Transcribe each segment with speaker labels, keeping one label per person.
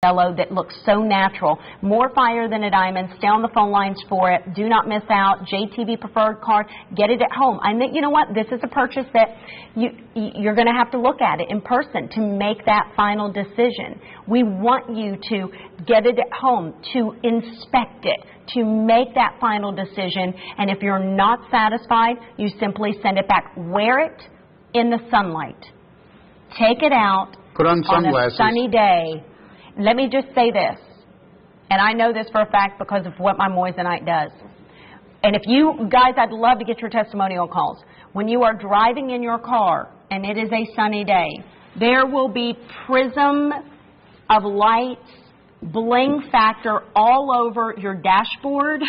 Speaker 1: yellow that looks so natural. More fire than a diamond. Stay on the phone lines for it. Do not miss out. JTV preferred card. Get it at home. I think, you know what? This is a purchase that you're going to have to look at it in person to make that final decision. We want you to get it at home, to inspect it, to make that final decision. And if you're not satisfied, you simply send it back. Wear it in the sunlight. Take it out.
Speaker 2: Put on sunglasses.
Speaker 1: On a sunny day. Let me just say this, and I know this for a fact because of what my Moissanite does. And if you guys, I'd love to get your testimonial calls. When you are driving in your car and it is a sunny day, there will be prism of lights, bling factor all over your dashboard,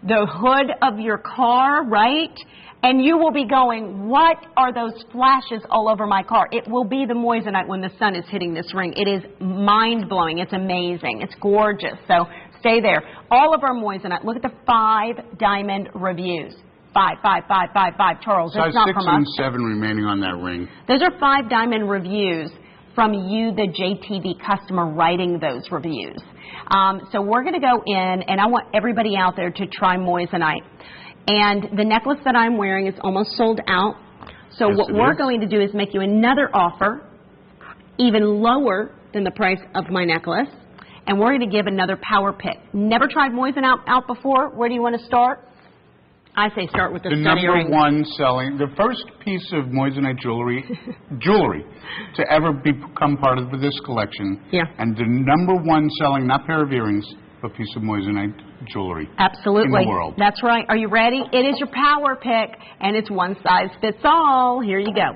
Speaker 1: the hood of your car, right? And you will be going, what are those flashes all over my car? It will be the Moissanite when the sun is hitting this ring. It is mind-blowing. It's amazing. It's gorgeous. So stay there. All of our Moissanite, look at the 5 diamond reviews. 5. Charles, that's not from us.
Speaker 2: Size 6 and 7 remaining on that ring.
Speaker 1: Those are 5 diamond reviews from you, the JTV customer, writing those reviews. So we're going to go in, and I want everybody out there to try Moissanite. And the necklace that I'm wearing is almost sold out. So
Speaker 2: yes,
Speaker 1: what we're going to do is make you another offer, even lower than the price of my necklace. And we're going to give another power pick. Never tried Moissanite out before? Where do you want to start? I say start with the study ring.
Speaker 2: The number one selling, the first piece of Moissanite jewelry to ever become part of this collection.
Speaker 1: Yeah.
Speaker 2: And the number one selling, not pair of earrings, but piece of Moissanite jewelry.
Speaker 1: Absolutely.
Speaker 2: In the world.
Speaker 1: That's right. Are you ready? It is your power pick, and it's one size fits all. Here you go.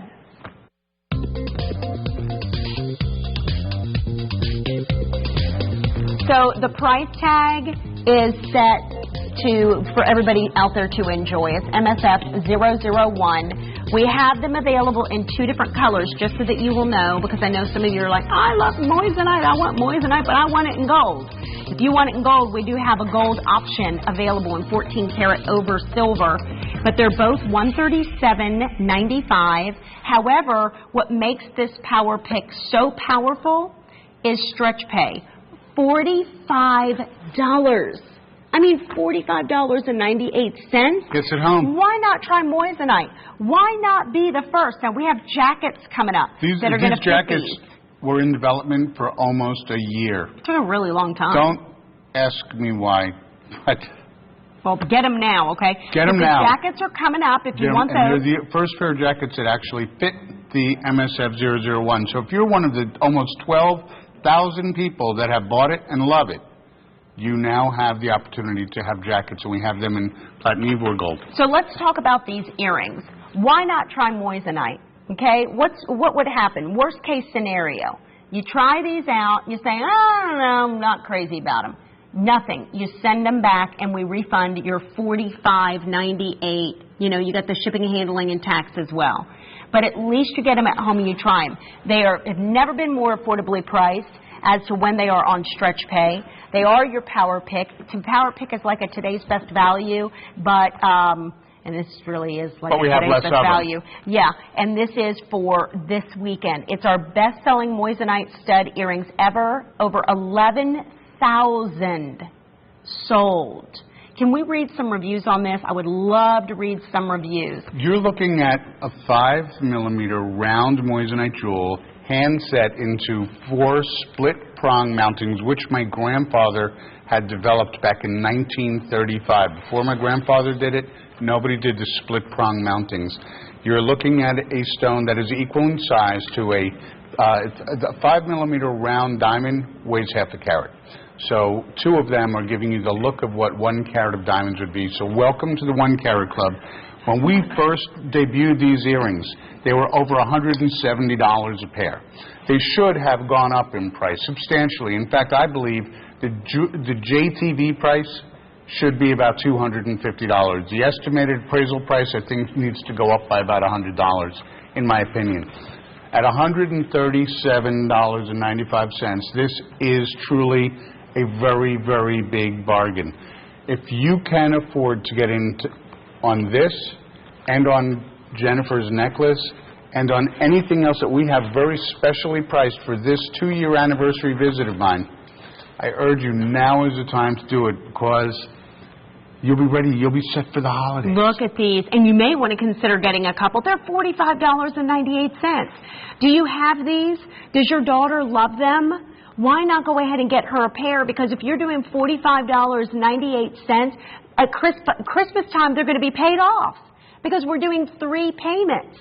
Speaker 1: So the price tag is set for everybody out there to enjoy. It's MSF 001. We have them available in 2 different colors, just so that you will know, because I know some of you are like, I love Moissanite, I want Moissanite, but I want it in gold. If you want it in gold, we do have a gold option available in 14 karat over silver, but they're both $137.95. However, what makes this power pick so powerful is stretch pay. $45. I mean, $45.98.
Speaker 2: Gets it home.
Speaker 1: Why not try Moissanite? Why not be the first? Now, we have jackets coming up that are going to fit
Speaker 2: jackets were in development for almost a year.
Speaker 1: It took a really long time.
Speaker 2: Don't ask me why. But
Speaker 1: well, get them now, okay?
Speaker 2: Get them now.
Speaker 1: The jackets are coming up if you want those.
Speaker 2: They're the first pair of jackets that actually fit the MSF 001. So if you're one of the almost 12,000 people that have bought it and love it, you now have the opportunity to have jackets, and we have them in platinum Ivory gold. So
Speaker 1: let's talk about these earrings. Why not try Moissanite? Okay, what would happen? Worst case scenario, you try these out, you say, I don't know, I'm not crazy about them. Nothing. You send them back, and we refund your $45.98. You know, you got the shipping, handling, and tax as well. But at least you get them at home and you try them. They have never been more affordably priced as to when they are on stretch pay. They are your power pick. Power pick is like a today's best value, but and this really is like a today's best value. Yeah, and this is for this weekend. It's our best-selling Moissanite stud earrings ever. Over 11,000 sold. Can we read some reviews on this? I would love to read some reviews.
Speaker 2: You're looking at a 5-millimeter round Moissanite jewel, hand set into 4 split prong mountings, which my grandfather had developed back in 1935. Before my grandfather did it, nobody did the split prong mountings. You're looking at a stone that is equal in size to a 5-millimeter round diamond, weighs half a carat. So 2 of them are giving you the look of what 1 carat of diamonds would be. So welcome to the 1 Carat Club. When we first debuted these earrings, they were over $170 a pair. They should have gone up in price substantially. In fact, I believe the JTV price should be about $250. The estimated appraisal price, I think, needs to go up by about $100, in my opinion. At $137.95, this is truly a very, very big bargain. If you can afford to get into on this and on Jennifer's necklace and on anything else that we have very specially priced for this 2-year anniversary visit of mine, I urge you, now is the time to do it, because you'll be ready. You'll be set for the holidays.
Speaker 1: Look at these. And you may want to consider getting a couple. They're $45.98. Do you have these? Does your daughter love them? Why not go ahead and get her a pair? Because if you're doing $45.98, at Christmas time, they're going to be paid off, because we're doing 3 payments.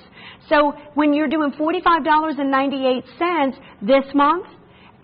Speaker 1: So when you're doing $45.98 this month,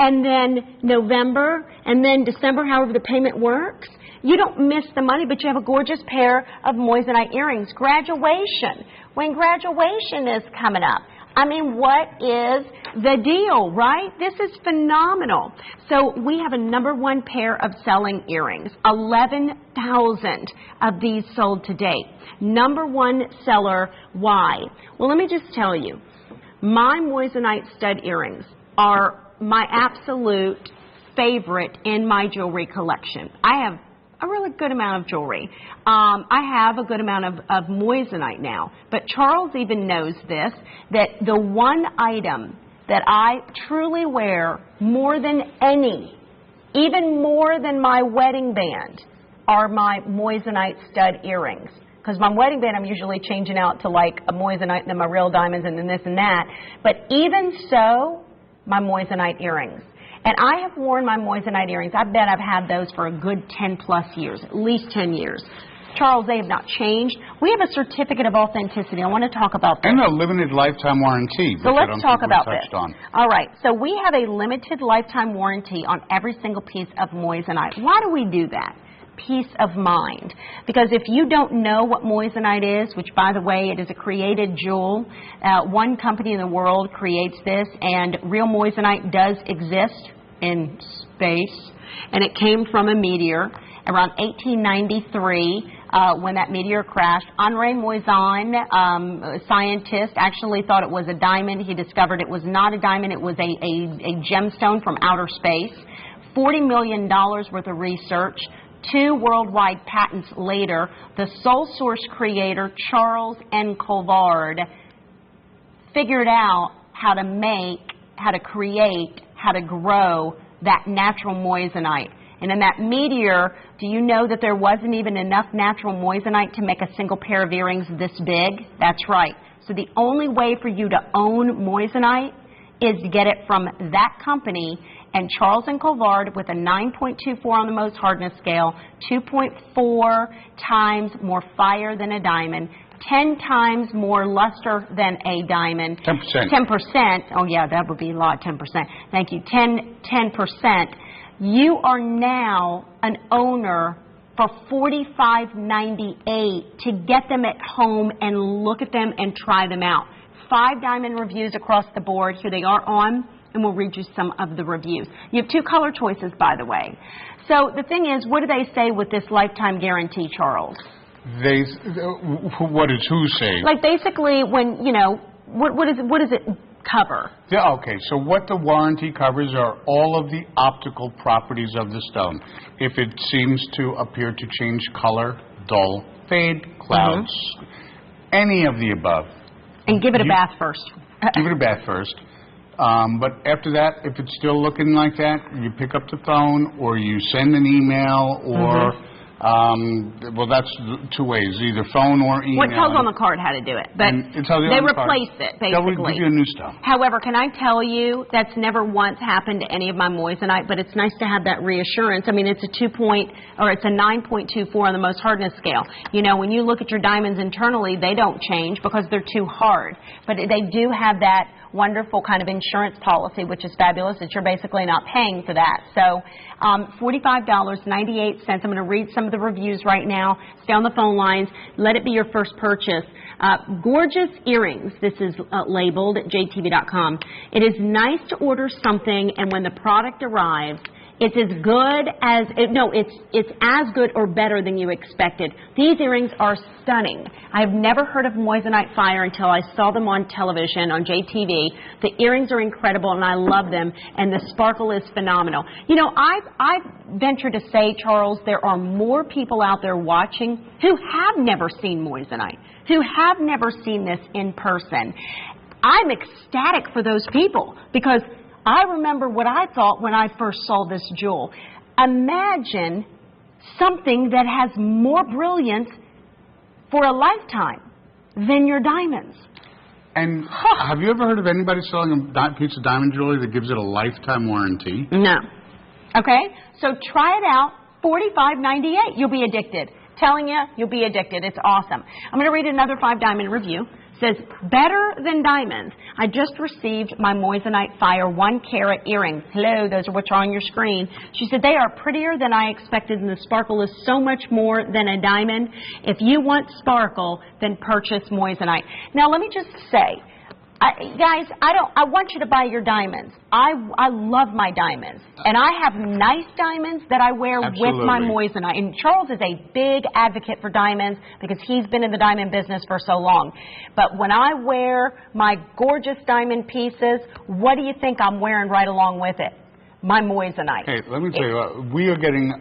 Speaker 1: and then November, and then December, however the payment works, you don't miss the money, but you have a gorgeous pair of Moissanite earrings. Graduation. When graduation is coming up, I mean, what is the deal, right? This is phenomenal. So we have a #1 pair of selling earrings. 11,000 of these sold to date. #1 seller. Why? Well, let me just tell you. My Moissanite stud earrings are my absolute favorite in my jewelry collection. I have a really good amount of jewelry. I have a good amount of Moissanite now. But Charles even knows this, that the one item that I truly wear more than any, even more than my wedding band, are my Moissanite stud earrings. Because my wedding band, I'm usually changing out to like a Moissanite and then my real diamonds and then this and that. But even so, my Moissanite earrings. And I have worn my Moissanite earrings. I bet I've had those for a good 10-plus years, at least 10 years. Charles, they have not changed. We have a certificate of authenticity. I want to talk about this.
Speaker 2: And a limited lifetime warranty.
Speaker 1: So let's talk about this.
Speaker 2: On.
Speaker 1: All right. So we have a limited lifetime warranty on every single piece of Moissanite. Why do we do that? Peace of mind. Because if you don't know what Moissanite is, which, by the way, it is a created jewel, one company in the world creates this, and real Moissanite does exist in space, and it came from a meteor around 1893 when that meteor crashed. Henri Moissan, a scientist, actually thought it was a diamond. He discovered it was not a diamond. It was a gemstone from outer space. $40 million worth of research. 2 worldwide patents later, the sole source creator, Charles N. Colvard, figured out how to make, how to create, how to grow that natural Moissanite. And in that meteor, do you know that there wasn't even enough natural Moissanite to make a single pair of earrings this big? That's right. So the only way for you to own Moissanite is to get it from that company. And Charles and Colvard, with a 9.24 on the Mohs hardness scale, 2.4 times more fire than a diamond, 10 times more luster than a diamond.
Speaker 2: 10%.
Speaker 1: 10%. Oh, yeah, that would be a lot, 10%. Thank you. 10%. You are now an owner for $45.98 to get them at home and look at them and try them out. 5 diamond reviews across the board. Here they are on, and we'll read you some of the reviews. You have 2 color choices, by the way. So the thing is, what do they say with this lifetime guarantee, Charles?
Speaker 2: What does who say?
Speaker 1: Like basically when, you know, what does it cover?
Speaker 2: Yeah, okay, so what the warranty covers are all of the optical properties of the stone. If it seems to appear to change color, dull, fade, clouds, any of the above.
Speaker 1: And give it a bath first.
Speaker 2: Give it a bath first. But after that, if it's still looking like that, you pick up the phone or you send an email or, well, that's 2 ways, either phone or email.
Speaker 1: Well, it tells on the card how to do it, but they replace it, basically.
Speaker 2: They'll give you a new stone.
Speaker 1: However, can I tell you, that's never once happened to any of my Moissanite, but it's nice to have that reassurance. I mean, it's a 9.24 on the Mohs hardness scale. You know, when you look at your diamonds internally, they don't change because they're too hard. But they do have that wonderful kind of insurance policy, which is fabulous, that you're basically not paying for that. So $45.98. I'm going to read some of the reviews right now. Stay on the phone lines. Let it be your first purchase. Gorgeous earrings. This is labeled at jtv.com. It is nice to order something, and when the product arrives, it's as good as, it's as good or better than you expected. These earrings are stunning. I've never heard of Moissanite fire until I saw them on television, on JTV. The earrings are incredible, and I love them, and the sparkle is phenomenal. You know, I've ventured to say, Charles, there are more people out there watching who have never seen Moissanite, who have never seen this in person. I'm ecstatic for those people because I remember what I thought when I first saw this jewel. Imagine something that has more brilliance for a lifetime than your diamonds.
Speaker 2: And have you ever heard of anybody selling a piece of diamond jewelry that gives it a lifetime warranty?
Speaker 1: No. Okay? So try it out. $45.98. You'll be addicted. Telling you, you'll be addicted. It's awesome. I'm going to read another 5-diamond review. It says, better than diamonds. I just received my Moissanite Fire 1-carat earrings. Hello, those are what's on your screen. She said, they are prettier than I expected, and the sparkle is so much more than a diamond. If you want sparkle, then purchase Moissanite. Now, let me just say, guys, I want you to buy your diamonds. I love my diamonds. And I have nice diamonds that I wear with my Moissanite. And Charles is a big advocate for diamonds because he's been in the diamond business for so long. But when I wear my gorgeous diamond pieces, what do you think I'm wearing right along with it? My Moissanite.
Speaker 2: Hey, let me tell you what, we are getting,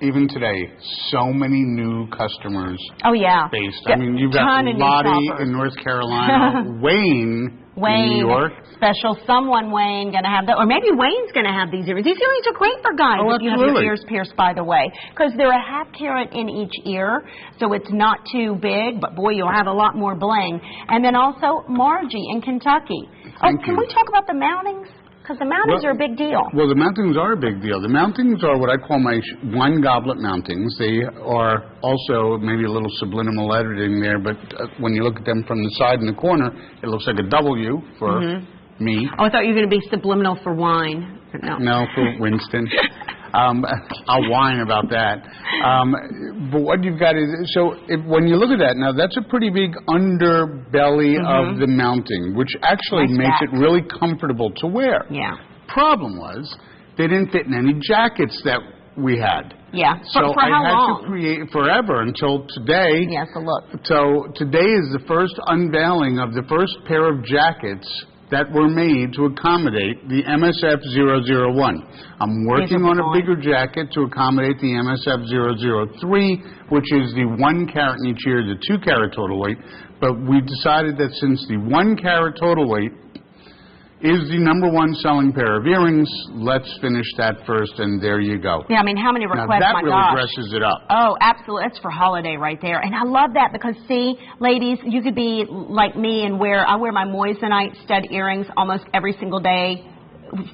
Speaker 2: even today, so many new customers.
Speaker 1: Oh, yeah.
Speaker 2: Based. I mean, you've got Lottie in North Carolina, Wayne in New York.
Speaker 1: Special someone, Wayne, going to have that. Or maybe Wayne's going to have these earrings. These earrings are great for guys if you have your ears pierced, by the way. Because they're a ½ carat in each ear, so it's not too big. But, boy, you'll have a lot more bling. And then also Margie in Kentucky. Can we talk about the mountings? Because the mountings are a big deal.
Speaker 2: Well, the mountings are a big deal. The mountings are what I call my wine goblet mountings. They are also maybe a little subliminal editing there, but when you look at them from the side in the corner, it looks like a W for me.
Speaker 1: Oh, I thought you were going to be subliminal for wine.
Speaker 2: No, for Winston. I'll whine about that. But what you've got is, when you look at that, now that's a pretty big underbelly of the mounting, which actually makes it really comfortable to wear.
Speaker 1: Yeah.
Speaker 2: Problem was, they didn't fit in any jackets that we had.
Speaker 1: Yeah.
Speaker 2: So
Speaker 1: for how
Speaker 2: I had
Speaker 1: long?
Speaker 2: to create forever until today.
Speaker 1: Yes, look.
Speaker 2: So today is the first unveiling of the first pair of jackets that were made to accommodate the MSF-001. I'm working on a bigger jacket to accommodate the MSF-003, which is the 1 carat in each ear, the 2 carat total weight. But we decided that since the 1 carat total weight is the #1 selling pair of earrings, let's finish that first, and there you go.
Speaker 1: Yeah, I mean, how many requests?
Speaker 2: Now, that really dresses it up.
Speaker 1: Oh, absolutely. That's for holiday right there. And I love that because, see, ladies, you could be like me and I wear my Moissanite stud earrings almost every single day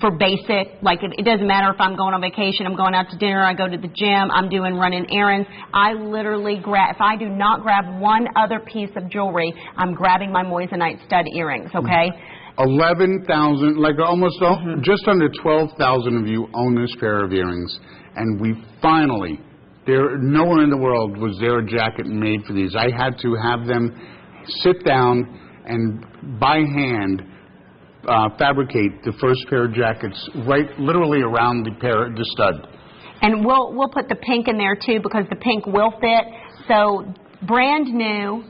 Speaker 1: for basic. Like, it doesn't matter if I'm going on vacation, I'm going out to dinner, I go to the gym, I'm running errands. I literally if I do not grab one other piece of jewelry, I'm grabbing my Moissanite stud earrings, okay?
Speaker 2: 11,000, like almost just under 12,000 of you own this pair of earrings. And we finally, nowhere in the world was there a jacket made for these. I had to have them sit down and by hand fabricate the first pair of jackets literally around the stud. And
Speaker 1: we'll put the pink in there too because the pink will fit. So brand new,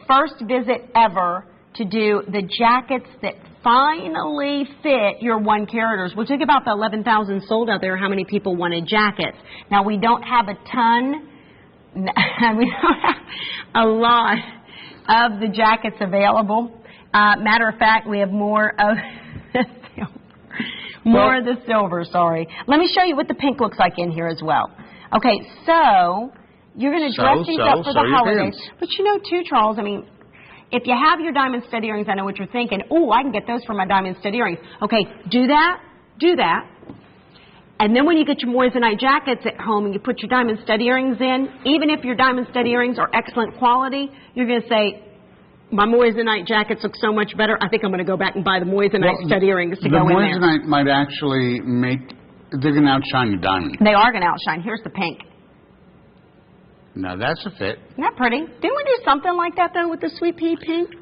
Speaker 1: first visit ever to do the jackets that finally fit your 1 caraters. We'll think about the 11,000 sold out there, how many people wanted jackets. Now, we don't have a ton, we don't have a lot of the jackets available. Matter of fact, we have more of the silver, sorry. Let me show you what the pink looks like in here as well. Okay, so you're going to dress these up for the holidays. But you know, too, Charles, I mean, if you have your diamond stud earrings, I know what you're thinking. Oh, I can get those for my diamond stud earrings. Okay, do that. And then when you get your Moissanite jackets at home and you put your diamond stud earrings in, even if your diamond stud earrings are excellent quality, you're going to say, my Moissanite jackets look so much better, I think I'm going to go back and buy the Moissanite stud earrings to go in there.
Speaker 2: The Moissanite might actually they're going to outshine the diamond.
Speaker 1: They are going to outshine. Here's the pink.
Speaker 2: Now, that's a fit.
Speaker 1: Isn't that pretty? Didn't we do something like that, though, with the Sweet Pea pink?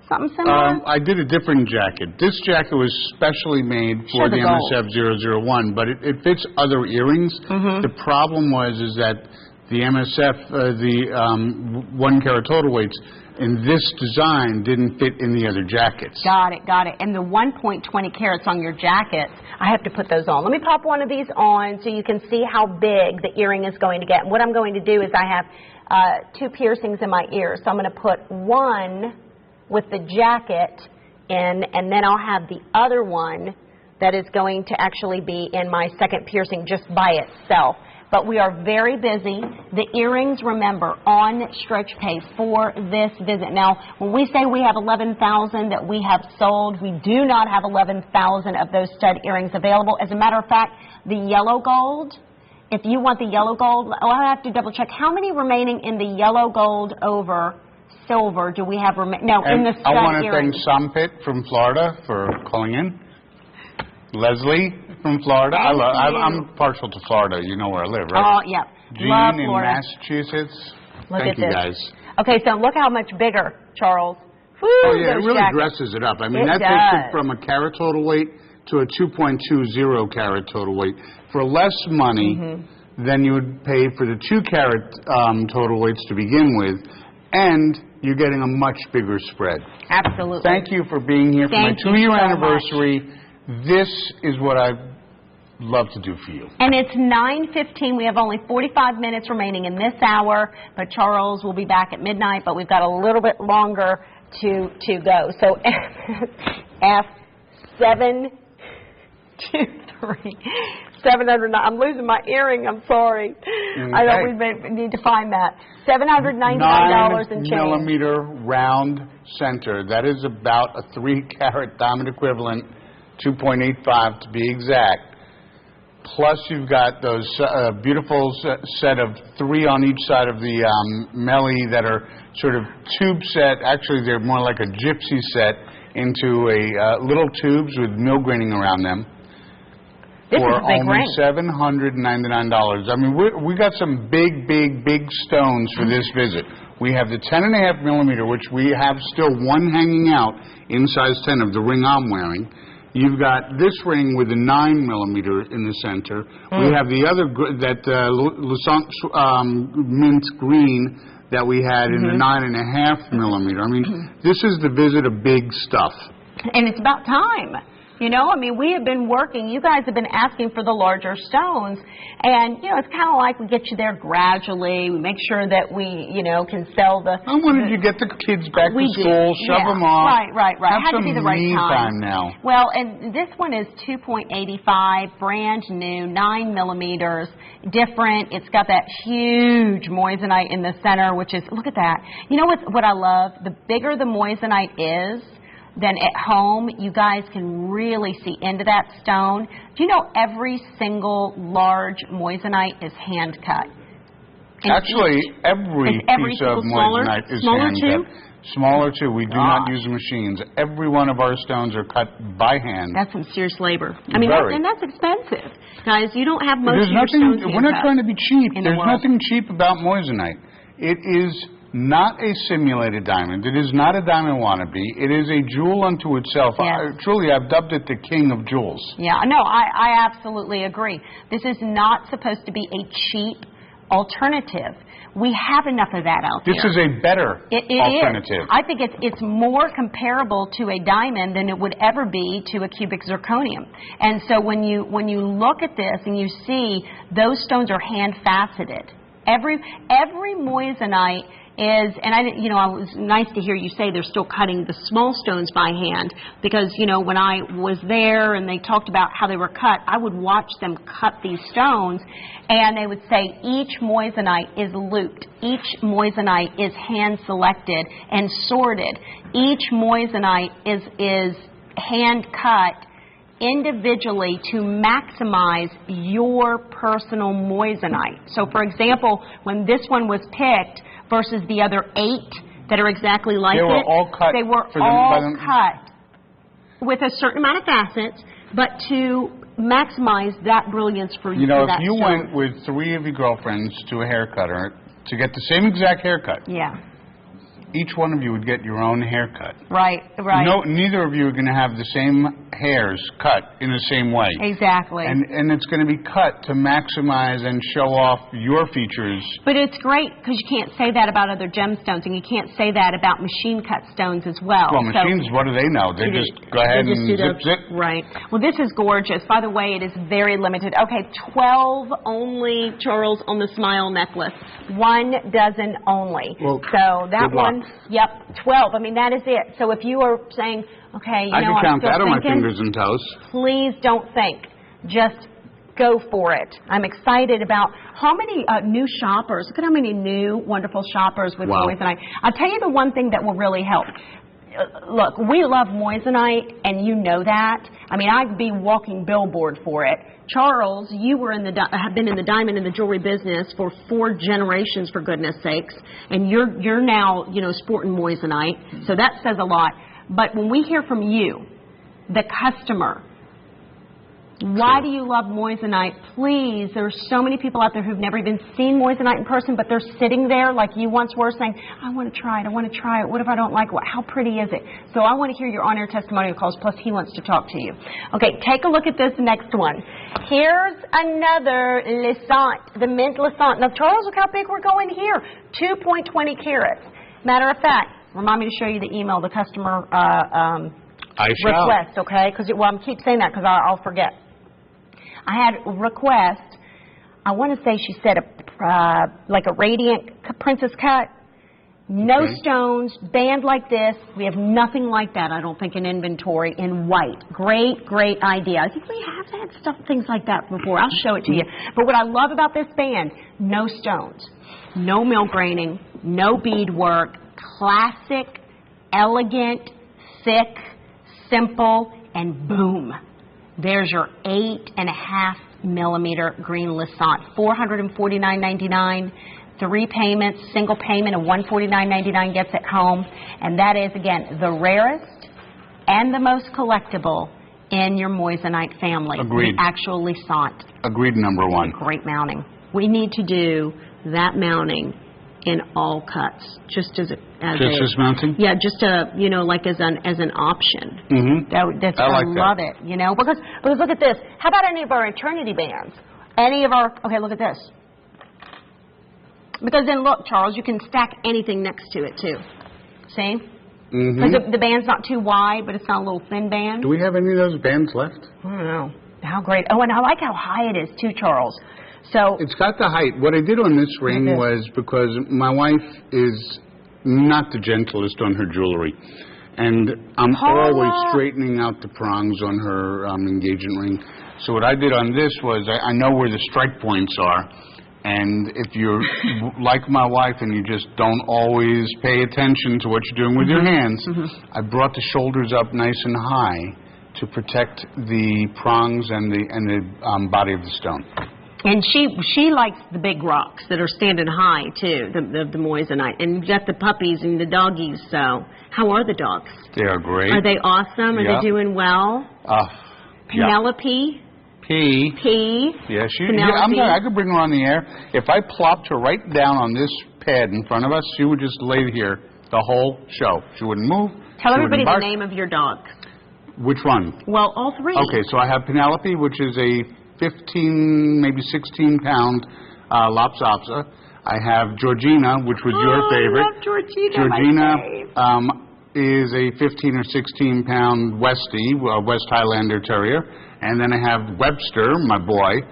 Speaker 1: Something similar?
Speaker 2: I did a different jacket. This jacket was specially made for the MSF-001, but it fits other earrings. The problem was that the MSF, the 1 carat total weights, in this design didn't fit in the other jackets.
Speaker 1: Got it. And the 1.20 carats on your jackets, I have to put those on. Let me pop one of these on so you can see how big the earring is going to get. And what I'm going to do is I have 2 piercings in my ear. So I'm going to put one with the jacket in, and then I'll have the other one that is going to actually be in my second piercing just by itself. But we are very busy. The earrings, remember, on stretch pay for this visit. Now, when we say we have 11,000 that we have sold, we do not have 11,000 of those stud earrings available. As a matter of fact, the yellow gold, if you want the yellow gold, I'll have to double check. How many remaining in the yellow gold over silver do we have remaining? No, in the stud
Speaker 2: I want to
Speaker 1: earrings.
Speaker 2: thank Sompit from Florida for calling in. Leslie from Florida. I'm partial to Florida. You know where I live, right?
Speaker 1: Oh, yeah.
Speaker 2: Jean
Speaker 1: Love
Speaker 2: in
Speaker 1: Florida.
Speaker 2: Massachusetts.
Speaker 1: Look
Speaker 2: Thank
Speaker 1: at
Speaker 2: you,
Speaker 1: this.
Speaker 2: guys.
Speaker 1: Okay, so look how much bigger, Charles. Woo,
Speaker 2: Oh, yeah, it
Speaker 1: those
Speaker 2: really
Speaker 1: jackets.
Speaker 2: dresses it up. I mean,
Speaker 1: It
Speaker 2: that takes
Speaker 1: does.
Speaker 2: it from a carat total weight to a 2.20 carat total weight. For less money than you would pay for the 2 carat total weights to begin with, and you're getting a much bigger spread.
Speaker 1: Absolutely.
Speaker 2: Thank you for being here for
Speaker 1: Thank
Speaker 2: my
Speaker 1: you
Speaker 2: 2-year
Speaker 1: so
Speaker 2: anniversary. This is what I love to do for you.
Speaker 1: And it's 9:15. We have only 45 minutes remaining in this hour, but Charles will be back at midnight, but we've got a little bit longer to go. So F723. 709. I'm losing my earring. I'm sorry. I know we need to find that. $799 and change.
Speaker 2: 9 millimeter round center. That is about a 3 carat diamond equivalent, 2.85 to be exact. Plus, you've got those beautiful set of 3 on each side of the melee that are sort of tube set. Actually, they're more like a gypsy set into a little tubes with mill graining around them.
Speaker 1: This is
Speaker 2: for
Speaker 1: a big
Speaker 2: only
Speaker 1: ring.
Speaker 2: $799. I mean, we got some big stones for this visit. We have the 10.5 millimeter, which we have still one hanging out in size 10 of the ring I'm wearing. You've got this ring with the 9 millimeter in the center. We have the other, mint green that we had in the 9.5 millimeter. I mean, this is the visit of big stuff.
Speaker 1: And it's about time. You know, I mean, we have been working. You guys have been asking for the larger stones. And, you know, it's kind of like we get you there gradually. We make sure that we, you know, can sell the...
Speaker 2: I wanted you to get the kids back to school, shove them off.
Speaker 1: Right.
Speaker 2: Have
Speaker 1: Had
Speaker 2: some
Speaker 1: to be the right
Speaker 2: me time now.
Speaker 1: Well, and this one is 2.85, brand new, 9 millimeters, different. It's got that huge moissanite in the center, which is, look at that. You know what I love? The bigger the moissanite is, then at home, you guys can really see into that stone. Do you know every single large moissanite is hand cut?
Speaker 2: Actually, every piece of moissanite is hand cut. Smaller too. We do not use machines. Every one of our stones are cut by hand.
Speaker 1: That's some serious labor. I mean,
Speaker 2: Very.
Speaker 1: that's expensive. Guys, you don't have most of your stones hand
Speaker 2: We're not
Speaker 1: cut
Speaker 2: trying to be cheap.
Speaker 1: in the
Speaker 2: There's
Speaker 1: world.
Speaker 2: nothing cheap about moissanite. It is not a simulated diamond. It is not a diamond wannabe. It is a jewel unto itself.
Speaker 1: Yes.
Speaker 2: Truly, I've dubbed it the king of jewels.
Speaker 1: Yeah, no, I absolutely agree. This is not supposed to be a cheap alternative. We have enough of that out there.
Speaker 2: This is a better
Speaker 1: It
Speaker 2: alternative.
Speaker 1: is. I think it's more comparable to a diamond than it would ever be to a cubic zirconium. And so when you look at this and you see those stones are hand faceted. Every moissanite is, and it was nice to hear you say they're still cutting the small stones by hand, because, you know, when I was there and they talked about how they were cut, I would watch them cut these stones, and they would say each moissanite is looped. Each moissanite is hand selected and sorted. Each moissanite is hand cut individually to maximize your personal moissanite. So, for example, when this one was picked versus the other 8 that are exactly like
Speaker 2: They were all cut.
Speaker 1: They were all cut with a certain amount of facets, but to maximize that brilliance for you.
Speaker 2: You know,
Speaker 1: for
Speaker 2: if
Speaker 1: that
Speaker 2: you
Speaker 1: stone.
Speaker 2: went with 3 of your girlfriends to a haircutter to get the same exact haircut,
Speaker 1: Yeah.
Speaker 2: each one of you would get your own haircut.
Speaker 1: Right.
Speaker 2: No, neither of you are going to have the same hairs cut in the same way.
Speaker 1: Exactly.
Speaker 2: And it's going to be cut to maximize and show off your features.
Speaker 1: But it's great because you can't say that about other gemstones, and you can't say that about machine-cut stones as well.
Speaker 2: Well, machines, what do they know? They just go ahead and zip.
Speaker 1: Right. Well, this is gorgeous. By the way, it is very limited. Okay, 12 only, Charles, on the smile necklace. 1 dozen only.
Speaker 2: Well,
Speaker 1: so that
Speaker 2: good luck.
Speaker 1: one Yep, 12. I mean, that is it. So if you are saying, okay,
Speaker 2: I can count that on my
Speaker 1: thinking,
Speaker 2: fingers and toes.
Speaker 1: Please don't think. Just go for it. I'm excited about how many new shoppers. Look at how many new, wonderful shoppers with Moissanite. I'll tell you the one thing that will really help. Look, we love Moissanite, and you know that. I mean, I'd be walking billboard for it. Charles, you were have been in the diamond and the jewelry business for 4 generations, for goodness sakes, and you're now, sporting Moissanite, so that says a lot. But when we hear from you, the customer, why do you love Moissanite? Please, there's so many people out there who've never even seen Moissanite in person, but they're sitting there like you once were saying, I want to try it, I want to try it. What if I don't like it? How pretty is it? So I want to hear your on-air testimonial calls, plus he wants to talk to you. Okay, take a look at this next one. Here's another Lissant, the mint Lissant. Now, Charles, look how big we're going here. 2.20 carats. Matter of fact, remind me to show you the email, the customer request, okay? Because I keep saying that because I'll forget. I had a request. I want to say she said like a radiant princess cut, no stones, band like this. We have nothing like that, I don't think, in inventory in white. Great, great idea. I think we have had things like that before. I'll show it to you. But what I love about this band, no stones, no mill graining, no beadwork, classic, elegant, thick, simple, and boom. There's your 8.5 millimeter green Lissant, $449.99, 3 payments, single payment of $149.99 gets it home, and that is again the rarest and the most collectible in your Moissanite family.
Speaker 2: Agreed.
Speaker 1: The actual Lissant.
Speaker 2: Agreed. Number 1.
Speaker 1: Great mounting. We need to do that mounting in all cuts, just as
Speaker 2: mounting.
Speaker 1: Yeah, just like as an option.
Speaker 2: Mm-hmm.
Speaker 1: I love it. Because look at this. How about any of our Trinity bands? Okay, look at this. Because then look, Charles, you can stack anything next to it too. See?
Speaker 2: Mm-hmm.
Speaker 1: Because the band's not too wide, but it's not a little thin band.
Speaker 2: Do we have any of those bands left?
Speaker 1: I don't know. How great. Oh, and I like how high it is too, Charles. So
Speaker 2: it's got the height. What I did on this ring was because my wife is not the gentlest on her jewelry, and I'm always straightening out the prongs on her engagement ring. So what I did on this was I know where the strike points are, and if you're like my wife and you just don't always pay attention to what you're doing with your hands, I brought the shoulders up nice and high to protect the prongs and the body of the stone.
Speaker 1: And she likes the big rocks that are standing high, too, the Moissanite. And you've got the puppies and the doggies, so how are the dogs?
Speaker 2: They are great.
Speaker 1: Are they awesome? Are they doing well? Penelope? P.
Speaker 2: Yeah, I'm sorry, I could bring her on the air. If I plopped her right down on this pad in front of us, she would just lay here the whole show. She wouldn't move.
Speaker 1: Tell everybody the name of your dog.
Speaker 2: Which one?
Speaker 1: Well, all 3.
Speaker 2: Okay, so I have Penelope, which is a 15, maybe 16-pound Lopsopsa. I have Georgina, which was your favorite.
Speaker 1: I love Georgina.
Speaker 2: Georgina is a 15 or 16-pound Westie, West Highlander Terrier. And then I have Webster, my boy.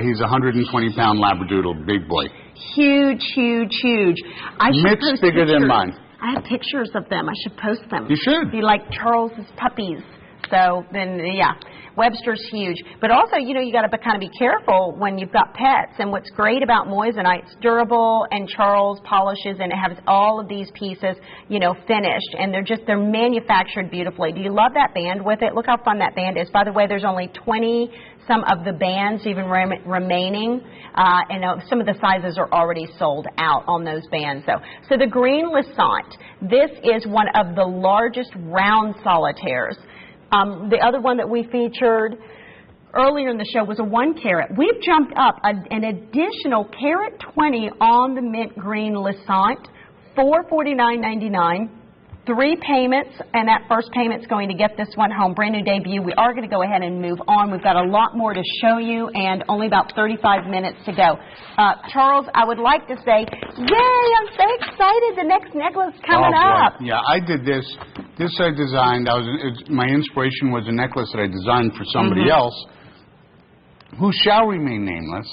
Speaker 2: He's a 120-pound Labradoodle, big boy.
Speaker 1: Huge, huge, huge.
Speaker 2: Mitts bigger than mine.
Speaker 1: I have pictures of them. I should post them.
Speaker 2: You should.
Speaker 1: Be like Charles's puppies. So then, yeah, Webster's huge. But also, you got to kind of be careful when you've got pets. And what's great about Moissanite, it's durable, and Charles polishes, and it has all of these pieces, finished. And they're manufactured beautifully. Do you love that band with it? Look how fun that band is. By the way, there's only 20 some of the bands even remaining, and some of the sizes are already sold out on those bands. So the green Lissant, this is one of the largest round solitaires. The other one that we featured earlier in the show was a 1 carat. We've jumped up an additional carat 20 on the mint green Lissant, $449.99. 3 payments, and that first payment's going to get this one home. Brand new debut. We are going to go ahead and move on. We've got a lot more to show you, and only about 35 minutes to go. Charles, I would like to say, yay, I'm so excited. The next necklace coming up.
Speaker 2: Yeah, I did this. This I designed. My inspiration was a necklace that I designed for somebody else. who shall remain nameless,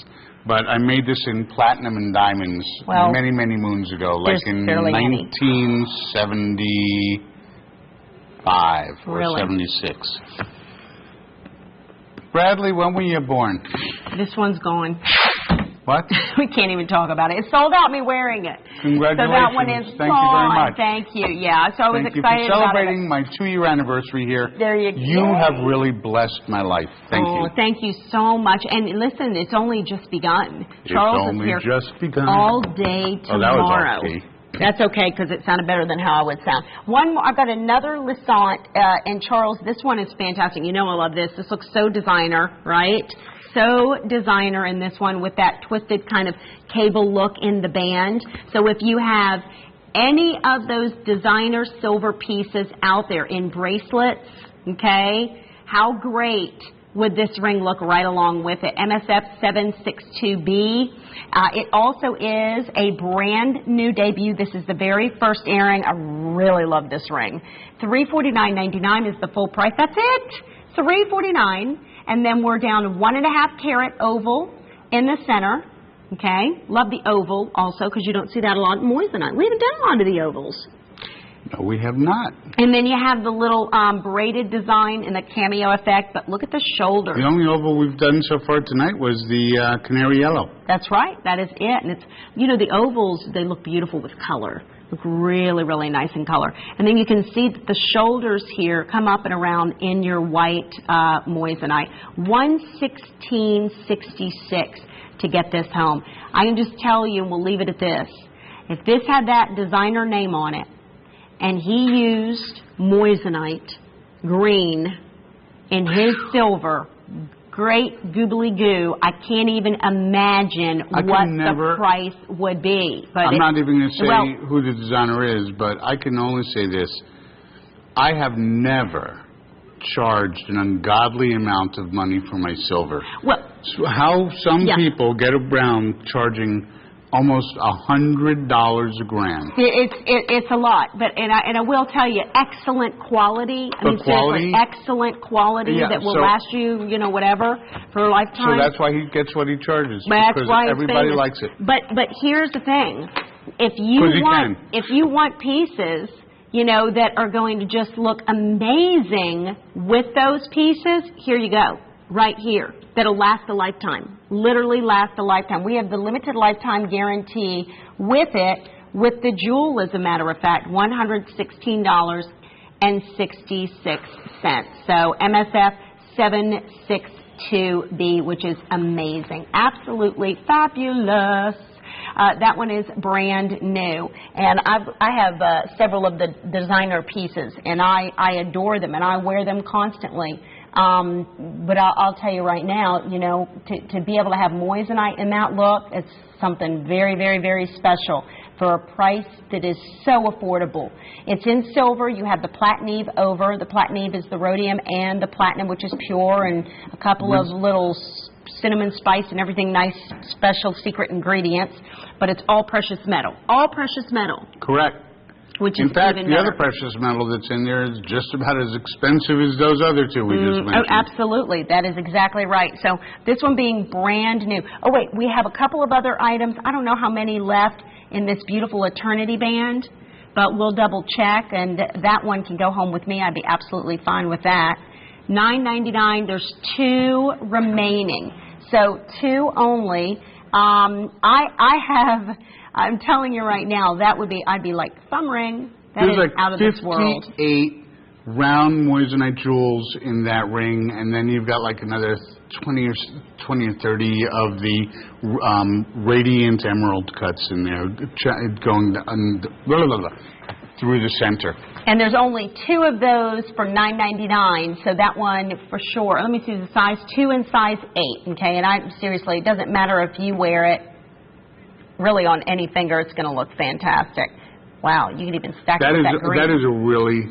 Speaker 2: but I made this in platinum and diamonds many, many moons ago, like in 1975 or 76. Bradley, when were you born?
Speaker 1: This one's gone.
Speaker 2: What?
Speaker 1: We can't even talk about it. It's sold out, me wearing it.
Speaker 2: Congratulations.
Speaker 1: So that one is
Speaker 2: Thank you very much.
Speaker 1: Thank you. Yeah, so I was excited
Speaker 2: Thank you for celebrating
Speaker 1: about
Speaker 2: my 2-year anniversary here.
Speaker 1: There you go.
Speaker 2: You have really blessed my life. Thank you.
Speaker 1: Thank you so much. And listen, it's only just begun. Charles is here
Speaker 2: just begun.
Speaker 1: all day tomorrow.
Speaker 2: That was off key.
Speaker 1: That's okay, because it sounded better than how I would sound. One more, I've got another Lissant, and Charles, this one is fantastic. You know I love this. This looks so designer, right? So designer in this one with that twisted kind of cable look in the band. So if you have any of those designer silver pieces out there in bracelets, okay, how great would this ring look right along with it? MSF 762B. It also is a brand new debut. This is the very first airing. I really love this ring. $349.99 is the full price. That's it. $349. And then we're down to 1.5 carat oval in the center. Okay. Love the oval also, because you don't see that a lot in Moissanite. We haven't done a lot of the ovals.
Speaker 2: No, we have not.
Speaker 1: And then you have the little braided design and the cameo effect, but look at the shoulder.
Speaker 2: The only oval we've done so far tonight was the canary yellow.
Speaker 1: That's right. That is it. And it's, you know, the ovals, they look beautiful with color. Look really, really nice in color. And then you can see that the shoulders here come up and around in your white Moissanite. $116.66 to get this home. I can just tell you, and we'll leave it at this. If this had that designer name on it, and he used Moissanite green in his silver, great goobly goo, I can't even imagine what the price would be. But
Speaker 2: I'm not even going to say who the designer is, but I can only say this. I have never charged an ungodly amount of money for my silver.
Speaker 1: Well,
Speaker 2: so how some people get around charging almost $100 a gram.
Speaker 1: It's a lot, but and I will tell you, excellent quality. Seriously, excellent quality that will last you, you know, whatever for a lifetime.
Speaker 2: So that's why he gets what he charges.
Speaker 1: That's
Speaker 2: because
Speaker 1: why
Speaker 2: everybody likes it.
Speaker 1: But here's the thing: if you want pieces, you know, that are going to just look amazing with those pieces, here you go. Right here, that'll last a lifetime, literally last a lifetime. We have the limited lifetime guarantee with it, with the jewel, as a matter of fact, $116.66. So MSF 762B, which is amazing, absolutely fabulous. That one is brand new, and I have several of the designer pieces, and I adore them, and I wear them constantly. But I'll tell you right now, you know, to be able to have Moissanite in that look, it's something very, very, very special for a price that is so affordable. It's in silver. You have the platinum over. The platinum is the rhodium and the platinum, which is pure, and a couple of little cinnamon spice and everything nice, special secret ingredients. But it's all precious metal. All precious metal.
Speaker 2: Correct.
Speaker 1: In
Speaker 2: fact, the other precious metal that's in there is just about as expensive as those other two we just mentioned.
Speaker 1: Oh, absolutely. That is exactly right. So this one being brand new. Oh, wait, we have a couple of other items. I don't know how many left in this beautiful Eternity band, but we'll double check, and that one can go home with me. I'd be absolutely fine with that. $9.99. There's 2 remaining. So 2 only. I'm telling you right now, I'd be like, thumb ring. That is out of this world.
Speaker 2: 58 round Moissanite jewels in that ring, and then you've got like another 20 or 30 of the radiant emerald cuts in there, going through the center.
Speaker 1: And there's only 2 of those for $9.99, so that one for sure. Let me see the size 2 and size 8, okay? And seriously, it doesn't matter if you wear it really on any finger, it's going to look fantastic. Wow, you can even stack it with that green.
Speaker 2: That is a really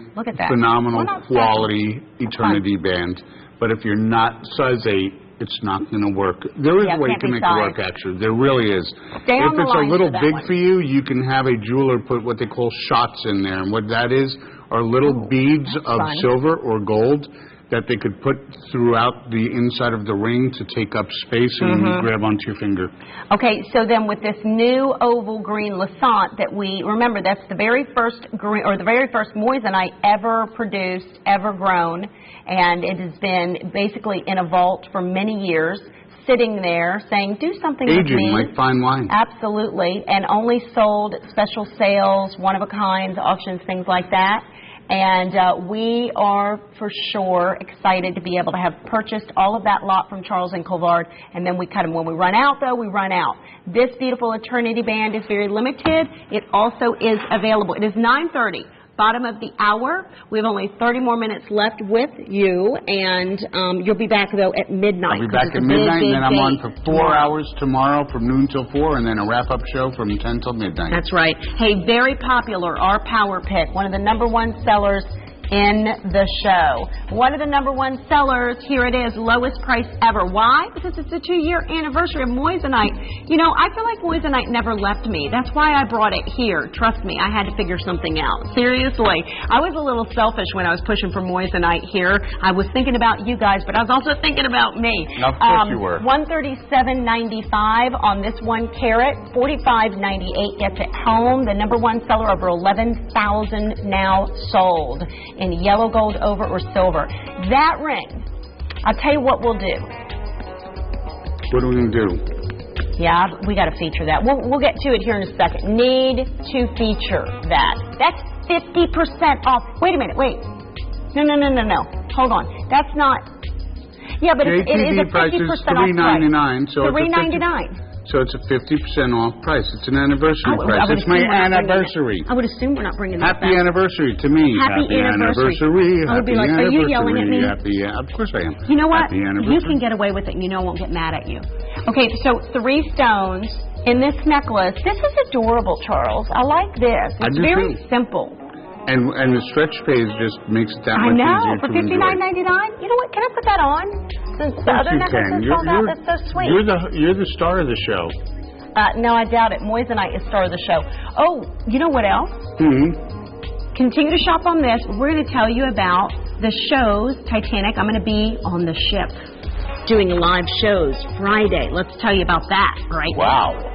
Speaker 2: phenomenal quality Eternity band. But if you're not size 8, it's not going to work. There is a way to make it work, actually. There really is. If it's a little big for you, you can have a jeweler put what they call shots in there. And what that is are little beads of silver or gold that they could put throughout the inside of the ring to take up space and grab onto your finger.
Speaker 1: Okay, so then with this new oval green Lassant that we, remember that's the very first green, or the very first moissanite ever produced, ever grown, and it has been basically in a vault for many years, sitting there saying, do something with me.
Speaker 2: Aging like fine wine.
Speaker 1: Absolutely, and only sold special sales, one-of-a-kinds, auctions, things like that. And we are for sure excited to be able to have purchased all of that lot from Charles and Colvard, and then we cut them. When we run out, though, we run out. This beautiful Eternity band is very limited. It also is available. It is 9:30. Bottom of the hour. We have only 30 more minutes left with you, and you'll be back, though, at midnight.
Speaker 2: I'll be back at midnight, and then I'm on for 4 hours tomorrow from noon till 4, and then a wrap-up show from 10 till midnight.
Speaker 1: That's right. Hey, very popular, our Power Pick, one of the #1 sellers in the show. One of the #1 sellers, here it is, lowest price ever. Why? Because it's the 2-year anniversary of Moissanite. You know, I feel like Moissanite never left me. That's why I brought it here. Trust me, I had to figure something out. Seriously. I was a little selfish when I was pushing for Moissanite here. I was thinking about you guys, but I was also thinking about me.
Speaker 2: Of course you were.
Speaker 1: $137.95 on this 1 carat. $45.98 gets it home. The #1 seller, over 11,000 now sold in yellow gold, over, or silver. That ring, I'll tell you what we'll do.
Speaker 2: What are we going to do?
Speaker 1: Yeah, we got to feature that. We'll get to it here in a second. Need to feature that. That's 50% off. Wait a minute, wait. No. Hold on. That's not... Yeah, but it is a 50%
Speaker 2: price is $3.99, so
Speaker 1: $3.99.
Speaker 2: So it's a 50% off price. It's an anniversary price. It's my anniversary.
Speaker 1: I would assume we're not bringing that
Speaker 2: Happy
Speaker 1: back.
Speaker 2: anniversary to me.
Speaker 1: Happy anniversary. I would be like, are you yelling at me?
Speaker 2: Of course I am.
Speaker 1: You know what? You can get away with it, and you know I won't get mad at you. Okay, so 3 stones in this necklace. This is adorable, Charles. I like this. It's very simple.
Speaker 2: And the stretch phase just makes it that much easier to enjoy.
Speaker 1: For $59.99. You know what? Can I put that on? Since the other necklace is sold out, that's so sweet.
Speaker 2: You're the star of the show.
Speaker 1: No, I doubt it. Moissanite is star of the show. Oh, you know what else? Continue to shop on this. We're going to tell you about the shows. Titanic, I'm going to be on the ship doing live shows Friday. Let's tell you about that right now.
Speaker 2: Wow.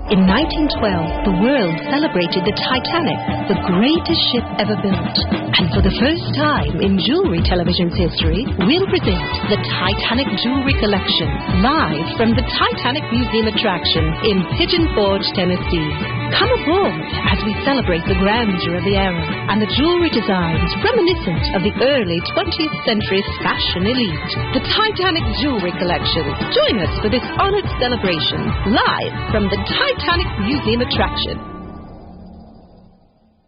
Speaker 3: In 1912, the world celebrated the Titanic, the greatest ship ever built. And for the first time in jewelry television's history, we'll present the Titanic Jewelry Collection, live from the Titanic Museum attraction in Pigeon Forge, Tennessee. Come aboard as we celebrate the grandeur of the era and the jewelry designs reminiscent of the early 20th century fashion elite. The Titanic Jewelry Collection. Join us for this honored celebration, live from the Titanic Museum attraction.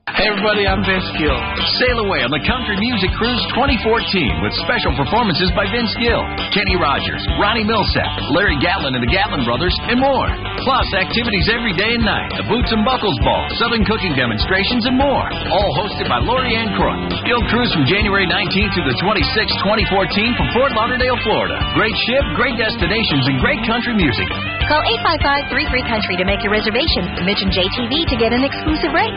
Speaker 4: Hey everybody, I'm Vince Gill. Sail away on the Country Music Cruise 2014 with special performances by Vince Gill, Kenny Rogers, Ronnie Millsap, Larry Gatlin and the Gatlin Brothers, and more. Plus, activities every day and night, a Boots and Buckles Ball, Southern cooking demonstrations, and more. All hosted by Lori Ann Crook. Gill Cruise from January 19th through the 26th, 2014 from Fort Lauderdale, Florida. Great ship, great destinations, and great country music.
Speaker 5: Call 855-33-COUNTRY to make your reservation. Mention JTV to get an exclusive rate.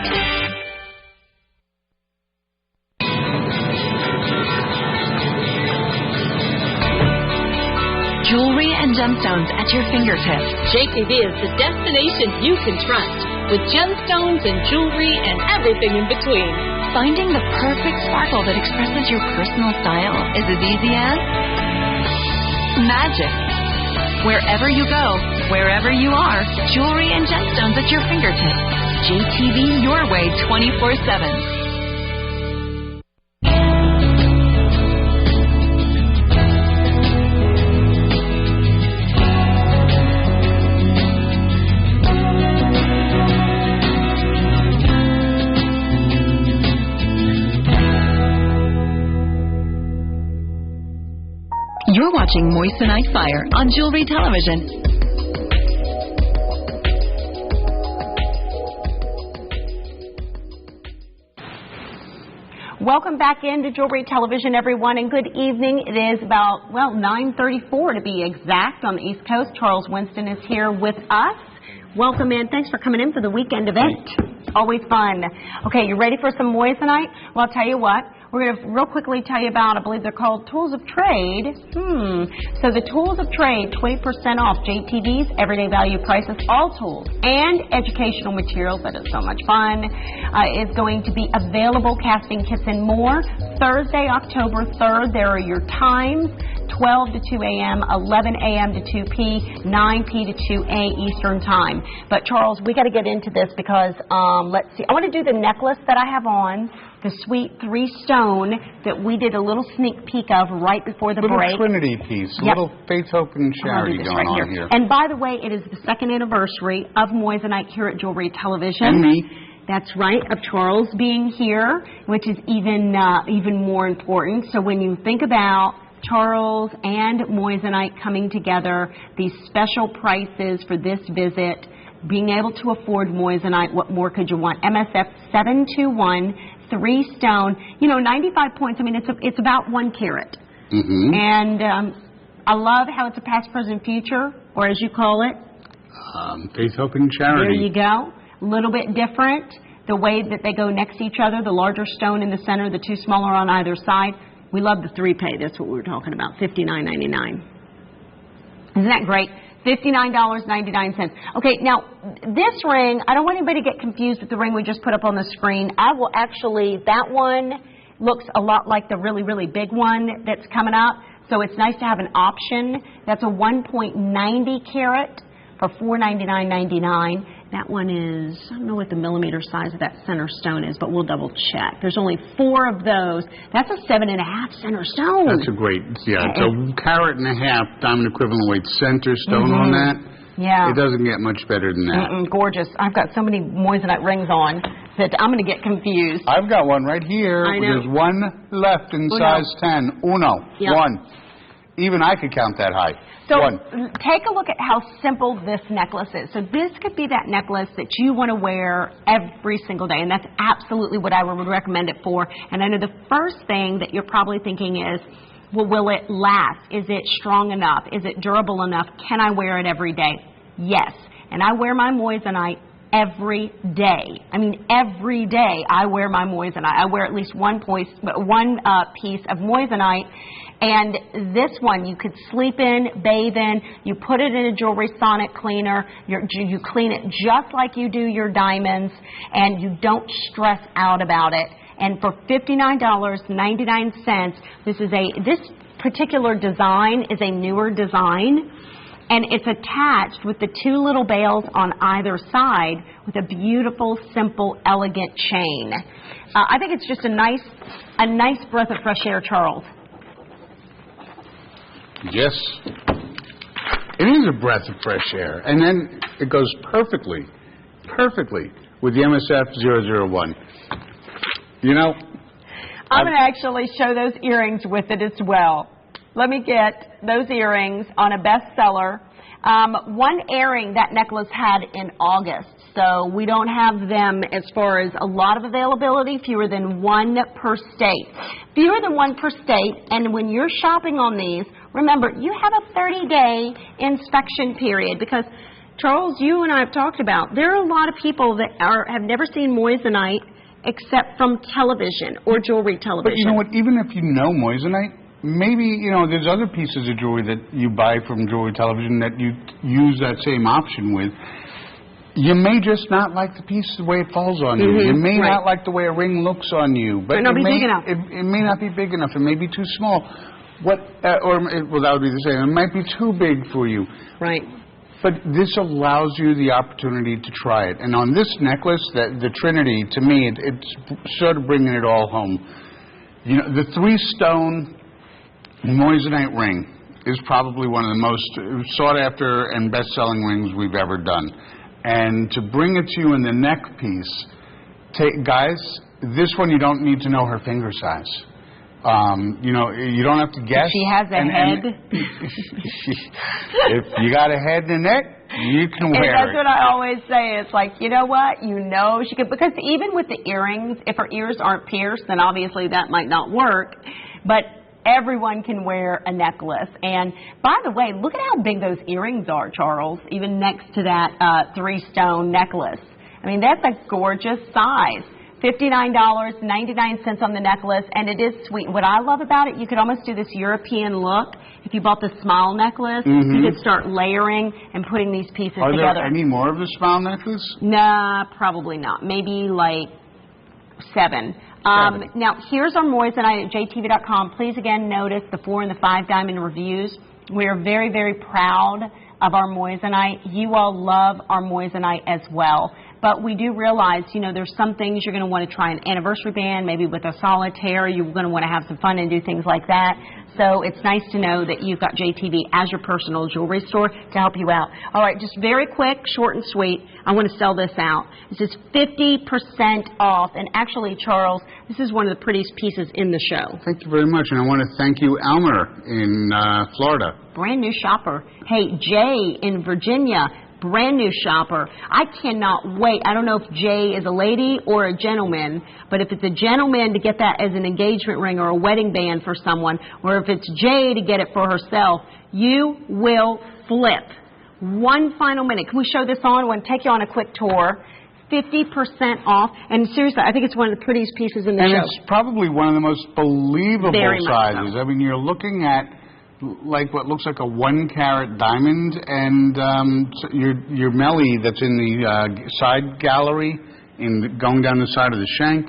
Speaker 3: Jewelry and gemstones at your fingertips.
Speaker 6: JTV is the destination you can trust, with gemstones and jewelry and everything in between.
Speaker 3: Finding the perfect sparkle that expresses your personal style is as easy as magic. Wherever you go, wherever you are, jewelry and gemstones at your fingertips. JTV, your way 24/7. You're watching Moissanite Fire on Jewelry Television.
Speaker 1: Welcome back into Jewelry Television, everyone, and good evening. It is about, 9:34 to be exact on the East Coast. Charles Winston is here with us. Welcome in. Thanks for coming in for the weekend event. Always fun. Okay, you ready for some Moissanite? Well, I'll tell you what. we're going to real quickly tell you about, I believe they're called Tools of Trade. So the Tools of Trade, 20% off JTVs, everyday value prices, all tools, and educational materials. That is so much fun. Is going to be available, casting kits and more. Thursday, October 3rd, there are your times. 12 to 2 a.m., 11 a.m. to 2 p., 9 p. to 2 a. Eastern Time. But, Charles, we got to get into this because, let's see. I want to do the necklace that I have on, the sweet 3-stone that we did a little sneak peek of right before the break.
Speaker 2: Little Trinity piece,
Speaker 1: Yep.
Speaker 2: little faith, hope, and charity going on here.
Speaker 1: And, by the way, it is the 2nd anniversary of Moissanite here at Jewelry Television.
Speaker 2: And me.
Speaker 1: That's right, of Charles being here, which is even more important. So when you think about Charles and Moissanite coming together, these special prices for this visit, being able to afford Moissanite, what more could you want? MSF 721, 3-stone, 95 points. I mean, it's about 1 carat.
Speaker 2: Mm-hmm.
Speaker 1: And I love how it's a past, present, future, or as you call it.
Speaker 2: Faith, hope, and charity.
Speaker 1: There you go. A little bit different. The way that they go next to each other, the larger stone in the center, the 2 smaller on either side. We love the 3-pay. That's what we were talking about, $59.99. Isn't that great? $59.99. Okay, now, this ring, I don't want anybody to get confused with the ring we just put up on the screen. I will actually, that one looks a lot like the really, really big one that's coming up. So it's nice to have an option. That's a 1.90 carat for $499.99. That one is, I don't know what the millimeter size of that center stone is, but we'll double check. There's only 4 of those. That's a 7.5 center stone.
Speaker 2: That's a great, it's a carat and a half diamond equivalent weight center stone on that.
Speaker 1: Yeah.
Speaker 2: It doesn't get much better than that.
Speaker 1: Gorgeous. I've got so many Moissanite rings on that I'm going to get confused.
Speaker 2: I've got one right here.
Speaker 1: I know.
Speaker 2: There's one left in size 10. Uno.
Speaker 1: Yep.
Speaker 2: One. Even I could count that high.
Speaker 1: So
Speaker 2: one.
Speaker 1: Take a look at how simple this necklace is. So this could be that necklace that you want to wear every single day, and that's absolutely what I would recommend it for. And I know the first thing that you're probably thinking is, well, will it last? Is it strong enough? Is it durable enough? Can I wear it every day? Yes. And I wear my Moissanite every day. I mean, every day I wear my Moissanite. I wear at least one piece of Moissanite. And this one you could sleep in, bathe in, you put it in a jewelry sonic cleaner, you clean it just like you do your diamonds, and you don't stress out about it. And for $59.99, this particular design is a newer design, and it's attached with the 2 little bales on either side with a beautiful, simple, elegant chain. I think it's just a nice breath of fresh air, Charles.
Speaker 2: Yes. It is a breath of fresh air. And then it goes perfectly with the MSF 001.
Speaker 1: I'm going to actually show those earrings with it as well. Let me get those earrings on a bestseller. One earring that necklace had in August, so we don't have them as far as a lot of availability, fewer than 1 per state. Fewer than 1 per state, and when you're shopping on these, remember, you have a 30-day inspection period because, Charles, you and I have talked about, there are a lot of people that have never seen Moissanite except from television or jewelry television.
Speaker 2: But you know what, even if you know Moissanite, maybe, there's other pieces of jewelry that you buy from jewelry television that you use that same option with. You may just not like the piece the way it falls on you. You may not like the way a ring looks on you. But
Speaker 1: it may not be big enough.
Speaker 2: It may not be big enough. It may be too small. That would be the same. It might be too big for you.
Speaker 1: Right.
Speaker 2: But this allows you the opportunity to try it. And on this necklace, the Trinity, to me, it's sort of bringing it all home. The 3-stone Moissanite ring is probably one of the most sought-after and best-selling rings we've ever done. And to bring it to you in the neck piece, guys, this one you don't need to know her finger size. You don't have to guess.
Speaker 1: She has a head.
Speaker 2: If you got a head and a neck, you can wear it.
Speaker 1: That's what I always say. It's like, you know what? She could, because even with the earrings, if her ears aren't pierced, then obviously that might not work. But everyone can wear a necklace. And by the way, look at how big those earrings are, Charles, even next to that 3-stone necklace. I mean, that's a gorgeous size. $59.99 on the necklace, and it is sweet. What I love about it, you could almost do this European look. If you bought the smile necklace, you could start layering and putting these pieces together.
Speaker 2: Are there any more of the smile necklace?
Speaker 1: Nah, probably not. Maybe like 7. Now, here's our Moissanite at jtv.com. Please, again, notice the 4 and the 5 diamond reviews. We are very, very proud of our Moissanite. You all love our Moissanite as well. But we do realize, you know, there's some things you're going to want to try an anniversary band, maybe with a solitaire. You're going to want to have some fun and do things like that. So it's nice to know that you've got JTV as your personal jewelry store to help you out. All right, just very quick, short and sweet. I want to sell this out. This is 50% off. And actually, Charles, this is one of the prettiest pieces in the show.
Speaker 2: Thank you very much. And I want to thank you, Elmer, in Florida.
Speaker 1: Brand new shopper. Hey, Jay in Virginia. Brand new shopper. I cannot wait. I don't know if Jay is a lady or a gentleman, but if it's a gentleman to get that as an engagement ring or a wedding band for someone, or if it's Jay to get it for herself, you will flip. One final minute. Can we show this on? I want to take you on a quick tour. 50% off. And seriously, I think it's one of the prettiest pieces in the show.
Speaker 2: And it's probably one of the most believable sizes.
Speaker 1: So.
Speaker 2: I mean, you're looking at like what looks like a 1-carat diamond, and your melee that's in the side gallery, going down the side of the shank.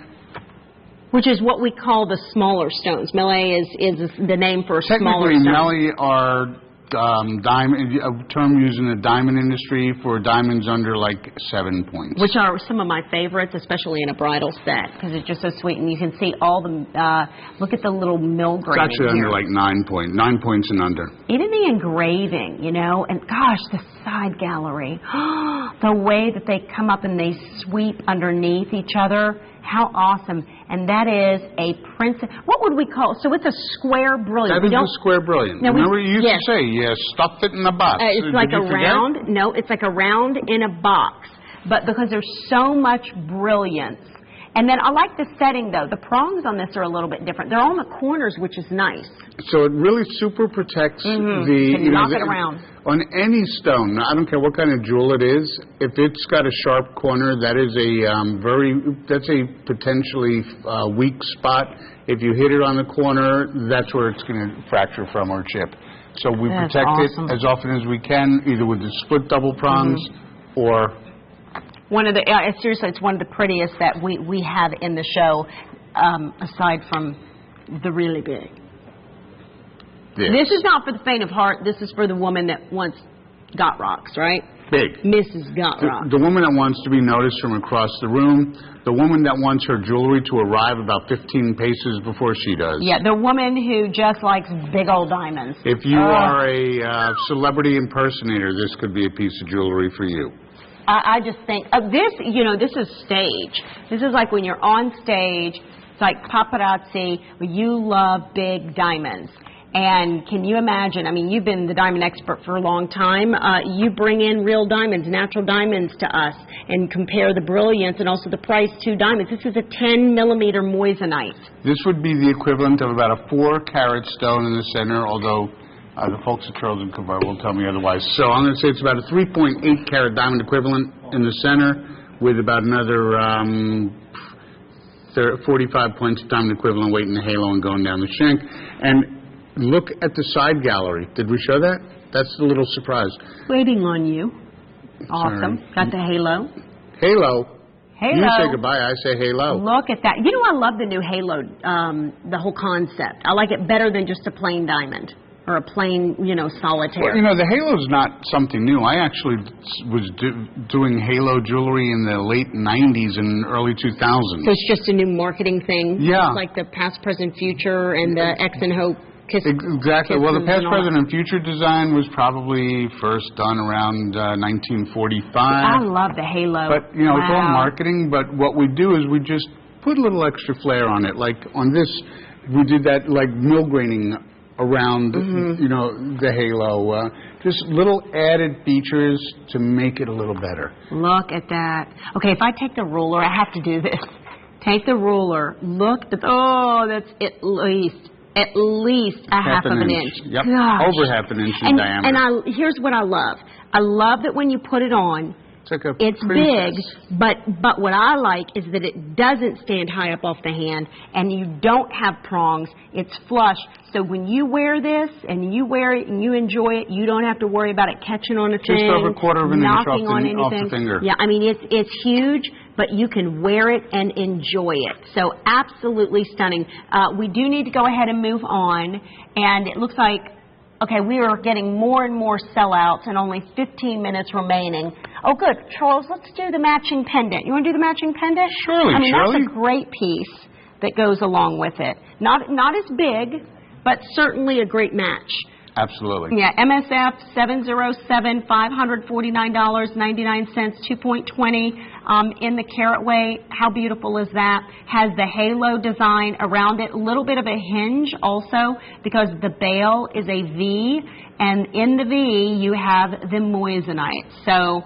Speaker 1: Which is what we call the smaller stones. Melee is the name for smaller stones.
Speaker 2: Technically, melee are diamond, a term used in the diamond industry for diamonds under like 7 points.
Speaker 1: Which are some of my favorites, especially in a bridal set, because it's just so sweet. And you can see all the, look at the little mill grain.
Speaker 2: It's actually under like 9 points and under.
Speaker 1: Even the engraving, you know, and gosh, the side gallery. The way that they come up and they sweep underneath each other. How awesome. And that is a princess. What would we call it? So it's a square brilliant.
Speaker 2: That is a square brilliant. Remember you used to say, you stuffed it in a box.
Speaker 1: It's like a round. No, it's like a round in a box. But because there's so much brilliance. And then I like the setting, though. The prongs on this are a little bit different. They're on the corners, which is nice.
Speaker 2: So it really super protects the...
Speaker 1: Can you knock it around.
Speaker 2: On any stone, I don't care what kind of jewel it is, if it's got a sharp corner, that is that's a potentially weak spot. If you hit it on the corner, that's where it's going to fracture from or chip. So we protect it as often as we can, either with the split double prongs or...
Speaker 1: One of the seriously, it's one of the prettiest that we have in the show, aside from the really big. This is not for the faint of heart. This is for the woman that wants got rocks, right?
Speaker 2: Big.
Speaker 1: Mrs. Got Rocks.
Speaker 2: The woman that wants to be noticed from across the room. The woman that wants her jewelry to arrive about 15 paces before she does. Yeah,
Speaker 1: the woman who just likes big old diamonds.
Speaker 2: If you are a celebrity impersonator, this could be a piece of jewelry for you.
Speaker 1: I just think, this, you know, this is stage. This is like when you're on stage, it's like paparazzi, where you love big diamonds. And can you imagine, I mean, you've been the diamond expert for a long time. You bring in real diamonds, natural diamonds to us, and compare the brilliance and also the price to diamonds. This is a 10-millimeter Moissanite. This
Speaker 2: would be the equivalent of about a 4-carat stone in the center, although... the folks at Charles & Cavar will tell me otherwise. So I'm going to say it's about a 3.8-carat diamond equivalent in the center with about another 45 points of diamond equivalent weight in the halo and going down the shank. And look at the side gallery. Did we show that? That's the little surprise.
Speaker 1: Waiting on you. Awesome.
Speaker 2: Sorry.
Speaker 1: Got the halo.
Speaker 2: Halo.
Speaker 1: Halo.
Speaker 2: You say goodbye, I say halo.
Speaker 1: Look at that. You know, I love the new halo, the whole concept. I like it better than just a plain diamond. Or a plain, you know, solitaire.
Speaker 2: Well, you know, the halo's not something new. I actually was doing halo jewelry in the late 90s and early 2000s.
Speaker 1: So it's just a new marketing thing?
Speaker 2: Yeah.
Speaker 1: It's like the past, present, future, and the X and Hope kiss.
Speaker 2: Exactly. Well, the past, present, and future design was probably first done around 1945.
Speaker 1: I love the halo.
Speaker 2: But, you know, it's all marketing. But what we do is we just put a little extra flair on it. Like on this, we did that, like, mill graining around, you know, the halo. Just little added features to make it a little better. Look
Speaker 1: at that. Okay, if I take the ruler, I have to do this. Take the ruler. Look at, that's at least a half of an inch.
Speaker 2: Yep,
Speaker 1: gosh.
Speaker 2: over half an inch in diameter.
Speaker 1: And here's what I love. I love that when you put it on, It's big, but what I like is that it doesn't stand high up off the hand, and you don't have prongs. It's flush. So when you wear this and you wear it and you enjoy it, you don't have to worry about it catching on a thing,
Speaker 2: just over a quarter of an inch off the finger.
Speaker 1: Yeah, I mean it's huge, but you can wear it and enjoy it. So absolutely stunning. We do need to go ahead and move on, and it looks like. Okay, we are getting more and more sellouts and only 15 minutes remaining. Oh, good. Charles, let's do the matching pendant. You want to do the matching pendant?
Speaker 2: Surely,
Speaker 1: I mean,
Speaker 2: Shirley.
Speaker 1: that's a great piece that goes along with it. Not as big, but certainly a great match.
Speaker 2: Absolutely.
Speaker 1: Yeah, MSF 707, $549.99, 2.20 in the carat weight. How beautiful is that? Has the halo design around it. A little bit of a hinge also because the bail is a V, and in the V you have the moissanite. So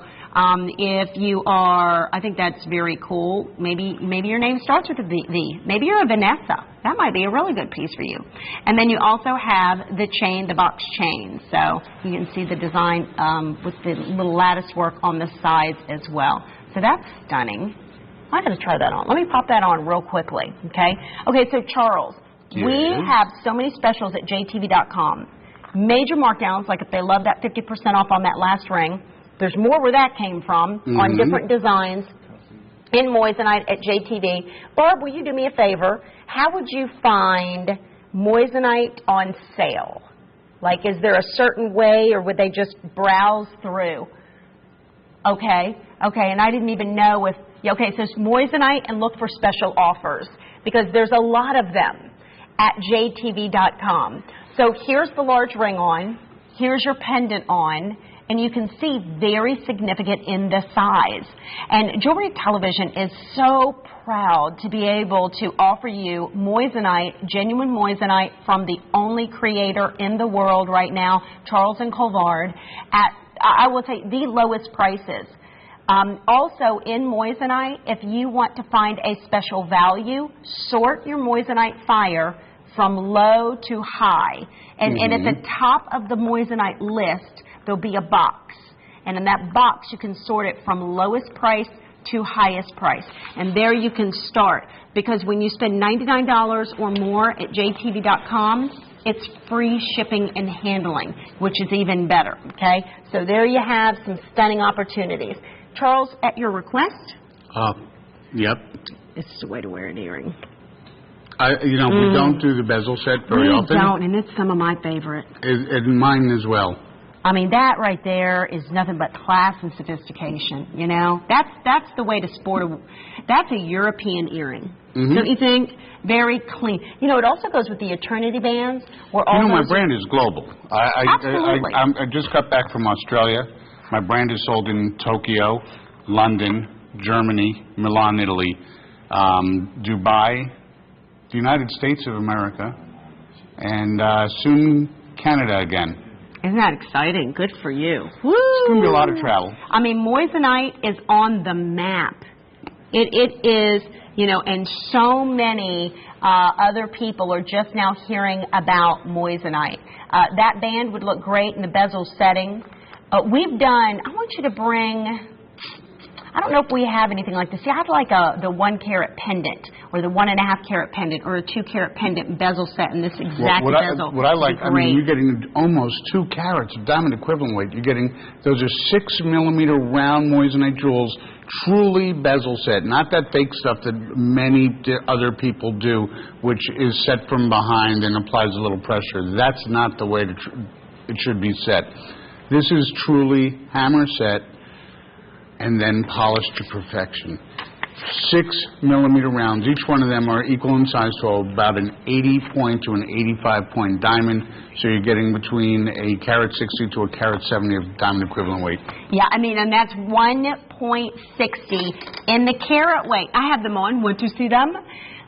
Speaker 1: if you are, I think that's very cool. Maybe your name starts with a V. Maybe you're a Vanessa. That might be a really good piece for you. And then you also have the chain, the box chain. So you can see the design with the little lattice work on the sides as well. So that's stunning. I'm going to try that on. Let me pop that on real quickly, okay? Okay, so Charles, we have so many specials at jtv.com. Major markdowns, like if they love that 50% off on that last ring. There's more where that came from on different designs in moissanite at JTV. Barb, will you do me a favor? How would you find moissanite on sale? Like, is there a certain way, or would they just browse through? Okay, and I didn't even know if... Okay, so it's moissanite and look for special offers because there's a lot of them at jtv.com. So here's the large ring on. Here's your pendant on. And you can see very significant in the size. And Jewelry Television is so proud to be able to offer you moissanite, genuine moissanite from the only creator in the world right now, Charles and Colvard, at, I will say, the lowest prices. Also in moissanite, if you want to find a special value, sort your moissanite fire from low to high. And at the top of the moissanite list, there'll be a box, and in that box you can sort it from lowest price to highest price, and there you can start, because when you spend $99 or more at jtv.com, it's free shipping and handling, which is even better, okay? So there you have some stunning opportunities. Charles, at your request?
Speaker 2: Yep.
Speaker 1: This is the way to wear an earring.
Speaker 2: We don't do the bezel set very often.
Speaker 1: We don't, and it's some of my favorite.
Speaker 2: And mine as well.
Speaker 1: I mean, that right there is nothing but class and sophistication, you know? That's the way to sport that's a European earring. Don't you think? Very clean. You know, it also goes with the Trinity bands. Where all
Speaker 2: my brand is global.
Speaker 1: Absolutely.
Speaker 2: I just got back from Australia. My brand is sold in Tokyo, London, Germany, Milan, Italy, Dubai, the United States of America, and soon Canada again.
Speaker 1: Isn't that exciting? Good for you. Woo!
Speaker 2: It's going to be a lot of travel.
Speaker 1: I mean, moissanite is on the map. It is, and so many other people are just now hearing about moissanite. That band would look great in the bezel setting. We've done, I want you to bring... I don't know if we have anything like this. See, I'd like the 1 carat pendant or the 1.5 carat pendant or a 2 carat pendant bezel set in this exact bezel.
Speaker 2: What I like, I mean, you're getting almost 2 carats of diamond equivalent weight. You're getting, those are 6 millimeter round moissanite jewels, truly bezel set, not that fake stuff that many other people do, which is set from behind and applies a little pressure. That's not the way it should be set. This is truly hammer set and then polished to perfection. 6 millimeter rounds. Each one of them are equal in size to about an 80 point to an 85 point diamond. So you're getting between a carat 60 to a carat 70 of diamond equivalent weight.
Speaker 1: Yeah, I mean, and that's 1.60 in the carat weight. I have them on. Want to see them?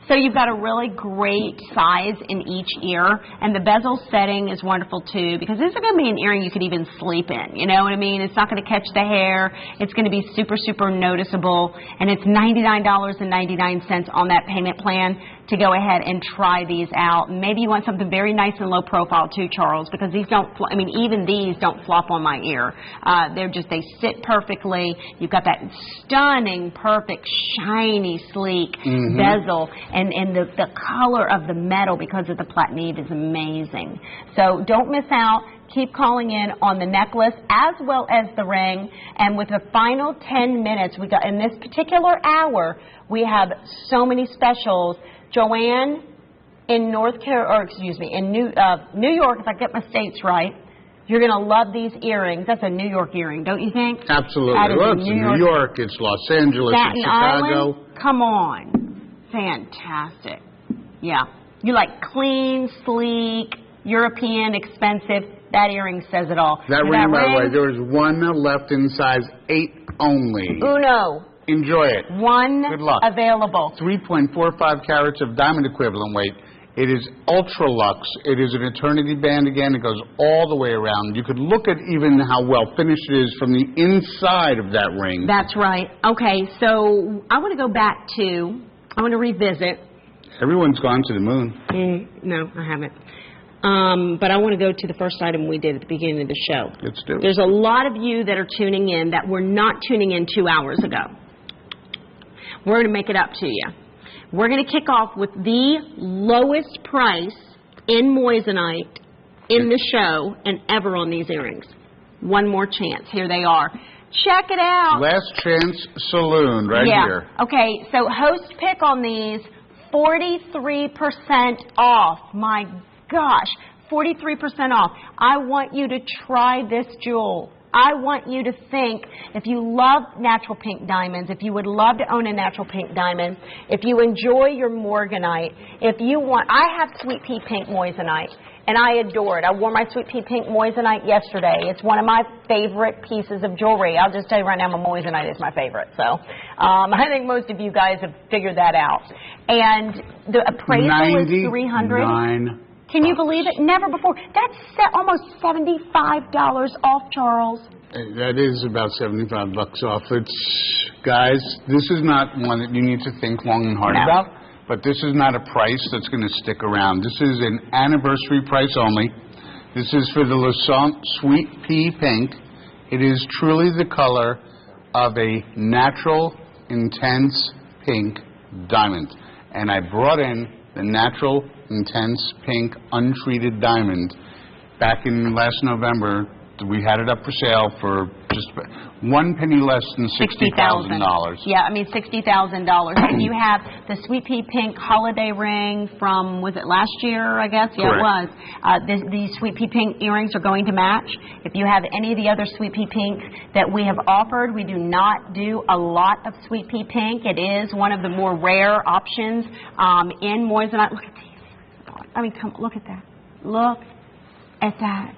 Speaker 1: So you've got a really great size in each ear, and the bezel setting is wonderful too, because this is going to be an earring you could even sleep in, you know what I mean? It's not going to catch the hair, it's going to be super, super noticeable, and it's $99.99 on that payment plan. to go ahead and try these out. And maybe you want something very nice and low profile too, Charles, because these don't, even these don't flop on my ear. They sit perfectly. You've got that stunning, perfect, shiny, sleek bezel, and the color of the metal because of the platinive is amazing. So don't miss out. Keep calling in on the necklace as well as the ring. And with the final 10 minutes, we got in this particular hour, we have so many specials. Joanne in New York, if I get my states right, you're going to love these earrings. That's a New York earring, don't you think?
Speaker 2: Absolutely. Well, it's New York, it's Los Angeles,
Speaker 1: Staten
Speaker 2: it's Chicago.
Speaker 1: Island? Come on. Fantastic. Yeah. You like clean, sleek, European, expensive. That earring says it all.
Speaker 2: That ring, by the way, there is one left in size 8 only.
Speaker 1: Uno.
Speaker 2: Enjoy it.
Speaker 1: One
Speaker 2: Good luck.
Speaker 1: Available.
Speaker 2: 3.45 carats of diamond equivalent weight. It is ultra luxe. It is an eternity band again. It goes all the way around. You could look at even how well finished it is from the inside of that ring.
Speaker 1: That's right. Okay, so I want to revisit.
Speaker 2: Everyone's gone to the moon.
Speaker 1: No, I haven't. But I want to go to the first item we did at the beginning of the show.
Speaker 2: Let's do it.
Speaker 1: There's a lot of you that are tuning in that were not tuning in 2 hours ago. We're going to make it up to you. We're going to kick off with the lowest price in Moissanite in the show and ever on these earrings. One more chance. Here they are. Check it out.
Speaker 2: Last Chance Saloon right here.
Speaker 1: Okay, so host pick on these, 43% off. My gosh, 43% off. I want you to try this jewel. I want you to think, if you love natural pink diamonds, if you would love to own a natural pink diamond, if you enjoy your morganite, I have sweet pea pink moissanite, and I adore it. I wore my sweet pea pink moissanite yesterday. It's one of my favorite pieces of jewelry. I'll just tell you right now, my moissanite is my favorite. So I think most of you guys have figured that out. And the appraisal is $300. Can you believe it? Never before. That's almost $75 off, Charles.
Speaker 2: That is about $75 off. Guys, this is not one that you need to think long and hard about, but this is not a price that's going to stick around. This is an anniversary price only. This is for the Lassonde Sweet Pea Pink. It is truly the color of a natural, intense pink diamond. And I brought in the natural, intense pink untreated diamond back in last November. We had it up for sale for just 1 penny less than $60,000.
Speaker 1: Yeah, $60,000. And you have the Sweet Pea Pink holiday ring from, was it last year, I guess? Yeah,
Speaker 2: Correct.
Speaker 1: It was. These Sweet Pea Pink earrings are going to match. If you have any of the other Sweet Pea Pinks that we have offered, we do not do a lot of Sweet Pea Pink. It is one of the more rare options in Moissanite. Look at these. Come look at that. Look at that.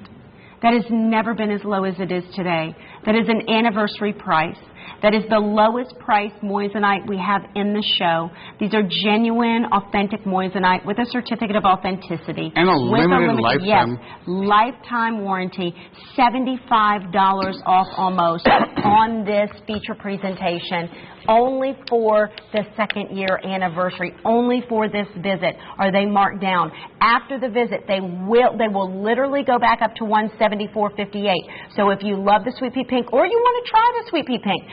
Speaker 1: That has never been as low as it is today. That is an anniversary price. That is the lowest price moissanite we have in the show. These are genuine, authentic moissanite with a certificate of authenticity.
Speaker 2: And a limited lifetime.
Speaker 1: Yes, lifetime warranty. $75 off almost on this feature presentation. Only for the second year anniversary. Only for this visit are they marked down. After the visit, they will literally go back up to $174.58. So if you love the Sweet Pea Pink or you want to try the Sweet Pea Pink,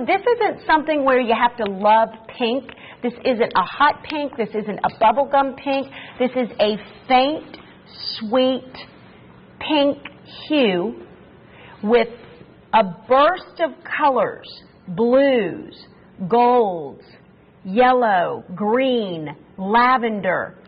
Speaker 1: this isn't something where you have to love pink. This isn't a hot pink. This isn't a bubblegum pink. This is a faint, sweet pink hue with a burst of colors, blues, golds, yellow, green, lavender,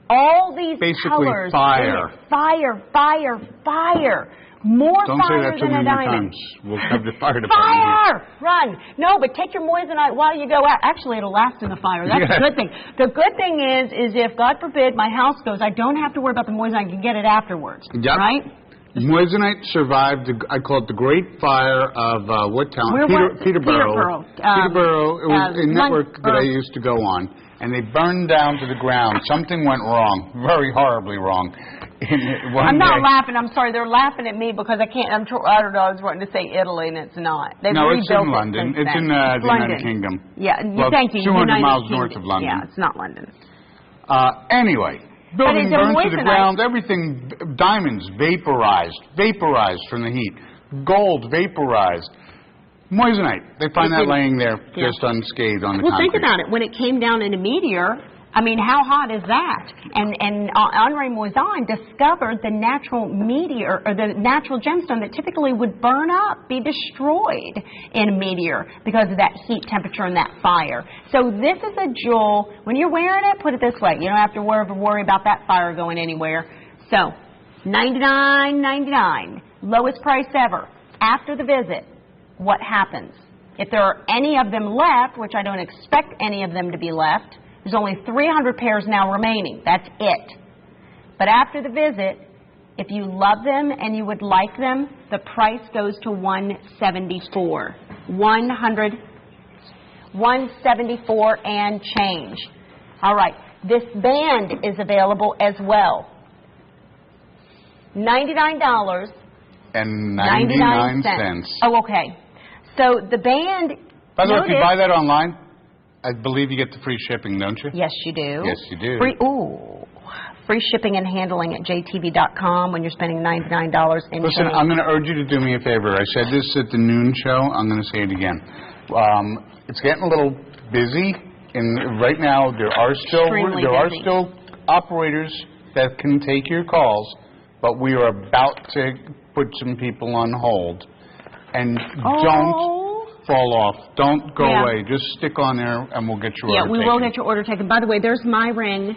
Speaker 1: all these
Speaker 2: basically
Speaker 1: colors.
Speaker 2: Fire.
Speaker 1: Fire, fire, fire. More
Speaker 2: Don't
Speaker 1: fire
Speaker 2: say that too
Speaker 1: than a
Speaker 2: many more
Speaker 1: diamond.
Speaker 2: times. We'll have the fire department
Speaker 1: Fire! Run! No, but take your moissanite while you go out. Actually, it'll last in the fire. That's the good thing. The good thing is if, God forbid, my house goes, I don't have to worry about the moissanite. I can get it afterwards.
Speaker 2: Yep.
Speaker 1: Right?
Speaker 2: Moissanite survived, I call it the Great Fire of what town? Peterborough. Peterborough. It was a network that I used to go on. And they burned down to the ground. Something went wrong. Very horribly wrong.
Speaker 1: I'm not laughing. I'm sorry. They're laughing at me because I can't. I don't know. I was wanting to say Italy, and it's not. They've
Speaker 2: it's in
Speaker 1: rebuilt
Speaker 2: London.
Speaker 1: It's
Speaker 2: in the United Kingdom.
Speaker 1: Yeah,
Speaker 2: well,
Speaker 1: thank you.
Speaker 2: 200
Speaker 1: United
Speaker 2: miles
Speaker 1: Kingdom.
Speaker 2: north of London.
Speaker 1: Yeah, it's not London.
Speaker 2: Anyway, building burned to the ground, everything, diamonds vaporized from the heat. Gold vaporized. Moissanite, they find that laying there just unscathed on the concrete.
Speaker 1: Well, think about it. When it came down in a meteor, I mean, how hot is that? And Henri Moissan discovered the natural meteor, or the natural gemstone that typically would burn up, be destroyed in a meteor because of that heat, temperature, and that fire. So this is a jewel. When you're wearing it, put it this way. You don't have to worry about that fire going anywhere. So, $99.99, lowest price ever. After the visit, what happens? If there are any of them left, which I don't expect any of them to be left, there's only 300 pairs now remaining. That's it. But after the visit, if you love them and you would like them, the price goes to $174. $174 and change. All right. This band is available as well. $99
Speaker 2: and 99 cents.
Speaker 1: Oh, okay. So the band.
Speaker 2: By the way, if you buy that online, I believe you get the free shipping, don't you?
Speaker 1: Yes, you do.
Speaker 2: Yes, you do.
Speaker 1: Free shipping and handling at jtv.com when you're spending $99 in
Speaker 2: Listen,
Speaker 1: change.
Speaker 2: I'm going to urge you to do me a favor. I said this at the noon show. I'm going to say it again. It's getting a little busy, and right now there are still operators that can take your calls, but we are about to put some people on hold. And don't fall off. Don't go away. Just stick on there, and we'll get your order taken.
Speaker 1: Yeah, we will get your order taken. By the way, there's my ring.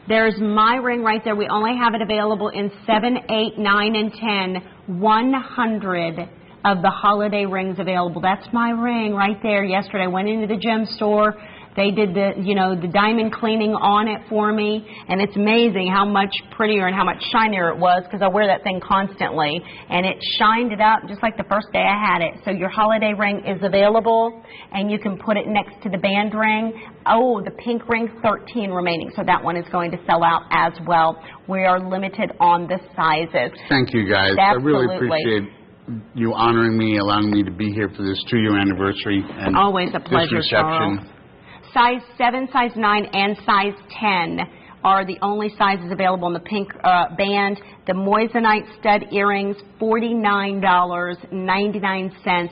Speaker 1: There's my ring right there. We only have it available in 7, 8, 9, and 10. 100 of the holiday rings available. That's my ring right there. Yesterday, I went into the gem store. They did the diamond cleaning on it for me, and it's amazing how much prettier and how much shinier it was because I wear that thing constantly, and it shined it up just like the first day I had it. So your holiday ring is available, and you can put it next to the band ring. Oh, the pink ring, 13 remaining, so that one is going to sell out as well. We are limited on the sizes.
Speaker 2: Thank you, guys.
Speaker 1: Absolutely.
Speaker 2: I really appreciate you honoring me, allowing me to be here for this 2-year anniversary. And
Speaker 1: always a pleasure,
Speaker 2: this reception.
Speaker 1: Charles. Size 7, size 9, and size 10 are the only sizes available in the pink band. The Moissanite stud earrings, $49.99.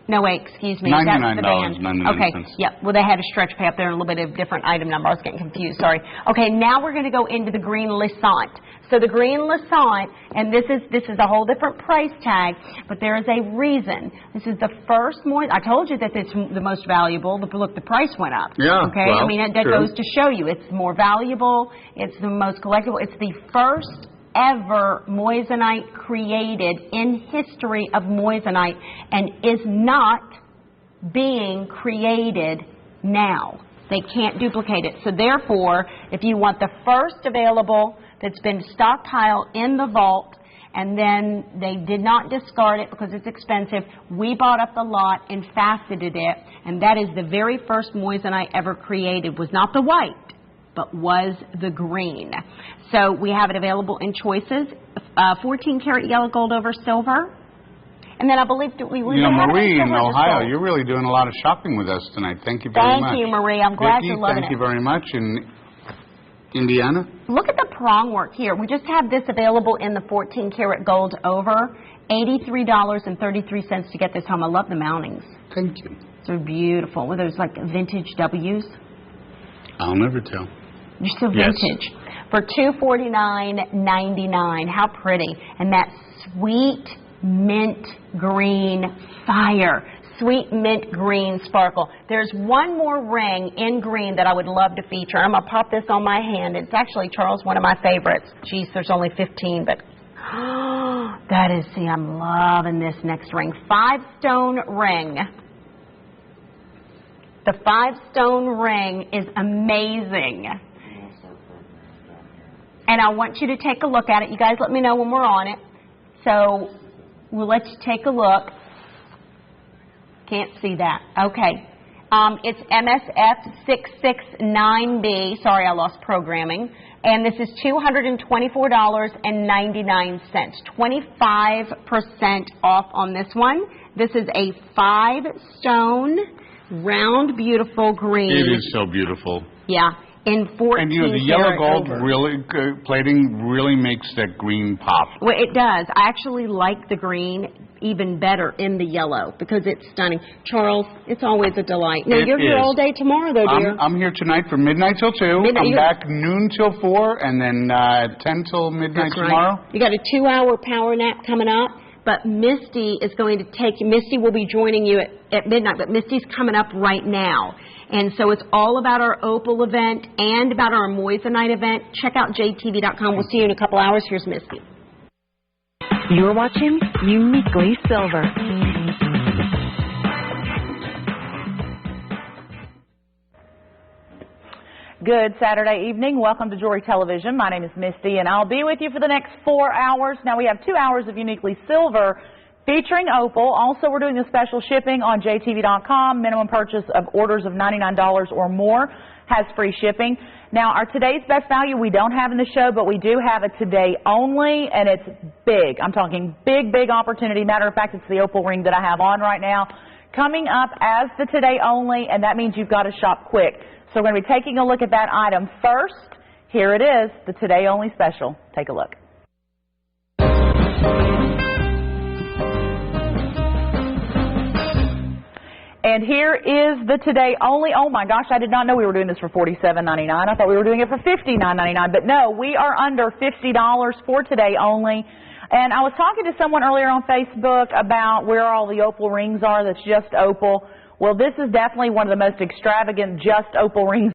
Speaker 1: No, wait, excuse me. That's the band. Okay, yeah. Well, they had a stretch pay up there and a little bit of different item number. I was getting confused. Sorry. Okay, now we're going to go into the green Moissanite. So the green Moissanite, and this is a whole different price tag, but there is a reason. This is the first I told you that it's the most valuable. Look, the price went up.
Speaker 2: Yeah.
Speaker 1: Okay.
Speaker 2: Well,
Speaker 1: I mean, that goes to show you it's more valuable. It's the most collectible. It's the first ever Moissanite created in history of Moissanite and is not being created now. They can't duplicate it. So therefore, if you want the first available that's been stockpiled in the vault and then they did not discard it because it's expensive, we bought up the lot and faceted it, and that is the very first Moissanite ever created. Was not the white, but was the green. So we have it available in choices, 14 karat yellow gold over silver. And then I believe
Speaker 2: Marie in Ohio, you're really doing a lot of shopping with us tonight. Thank you very much.
Speaker 1: Thank you, Marie. I'm glad you're loving it.
Speaker 2: Thank you very much. In Indiana?
Speaker 1: Look at the prong work here. We just have this available in the 14 karat gold over, $83.33 to get this home. I love the mountings.
Speaker 2: Thank you.
Speaker 1: They're beautiful. With those like vintage W's.
Speaker 2: I'll never tell.
Speaker 1: You're so vintage. Yes. For $249.99. How pretty. And that sweet mint green fire. Sweet mint green sparkle. There's one more ring in green that I would love to feature. I'm going to pop this on my hand. It's actually, Charles, one of my favorites. Geez, there's only 15, but that is, see, I'm loving this next ring. 5-stone ring. The 5-stone ring is amazing. And I want you to take a look at it. You guys let me know when we're on it. So we'll let you take a look. Can't see that. Okay. It's MSF 669B. Sorry, I lost programming. And this is $224.99. 25% off on this one. This is a 5-stone, round, beautiful green.
Speaker 2: It is so beautiful.
Speaker 1: Yeah. in 14
Speaker 2: And the yellow gold
Speaker 1: karat
Speaker 2: really plating really makes that green pop.
Speaker 1: Well, it does. I actually like the green even better in the yellow because it's stunning. Charles, it's always a delight. Now, you're here all day tomorrow, though, dear.
Speaker 2: I'm here tonight from midnight till 2. I'm back noon till 4, and then 10 till midnight tomorrow.
Speaker 1: You got a 2-hour power nap coming up. But Misty is going to take you. Misty will be joining you at midnight, but Misty's coming up right now. And so it's all about our Opal event and about our Moissanite event. Check out jtv.com. We'll see you in a couple hours. Here's Misty.
Speaker 7: You're watching Uniquely Silver.
Speaker 8: Good Saturday evening. Welcome to Jewelry Television. My name is Misty, and I'll be with you for the next 4 hours. Now, we have 2 hours of Uniquely Silver featuring Opal. Also, we're doing a special shipping on jtv.com. Minimum purchase of orders of $99 or more has free shipping. Now, our today's best value we don't have in the show, but we do have a today only, and it's big. I'm talking big, big opportunity. Matter of fact, it's the Opal ring that I have on right now. Coming up as the today only, and that means you've got to shop quick. So we're going to be taking a look at that item first. Here it is, the Today Only Special. Take a look. And here is the Today Only. Oh my gosh, I did not know we were doing this for $47.99. I thought we were doing it for $59.99. But no, we are under $50 for Today Only. And I was talking to someone earlier on Facebook about where all the Opal rings are that's just Opal. Well, this is definitely one of the most extravagant just Opal rings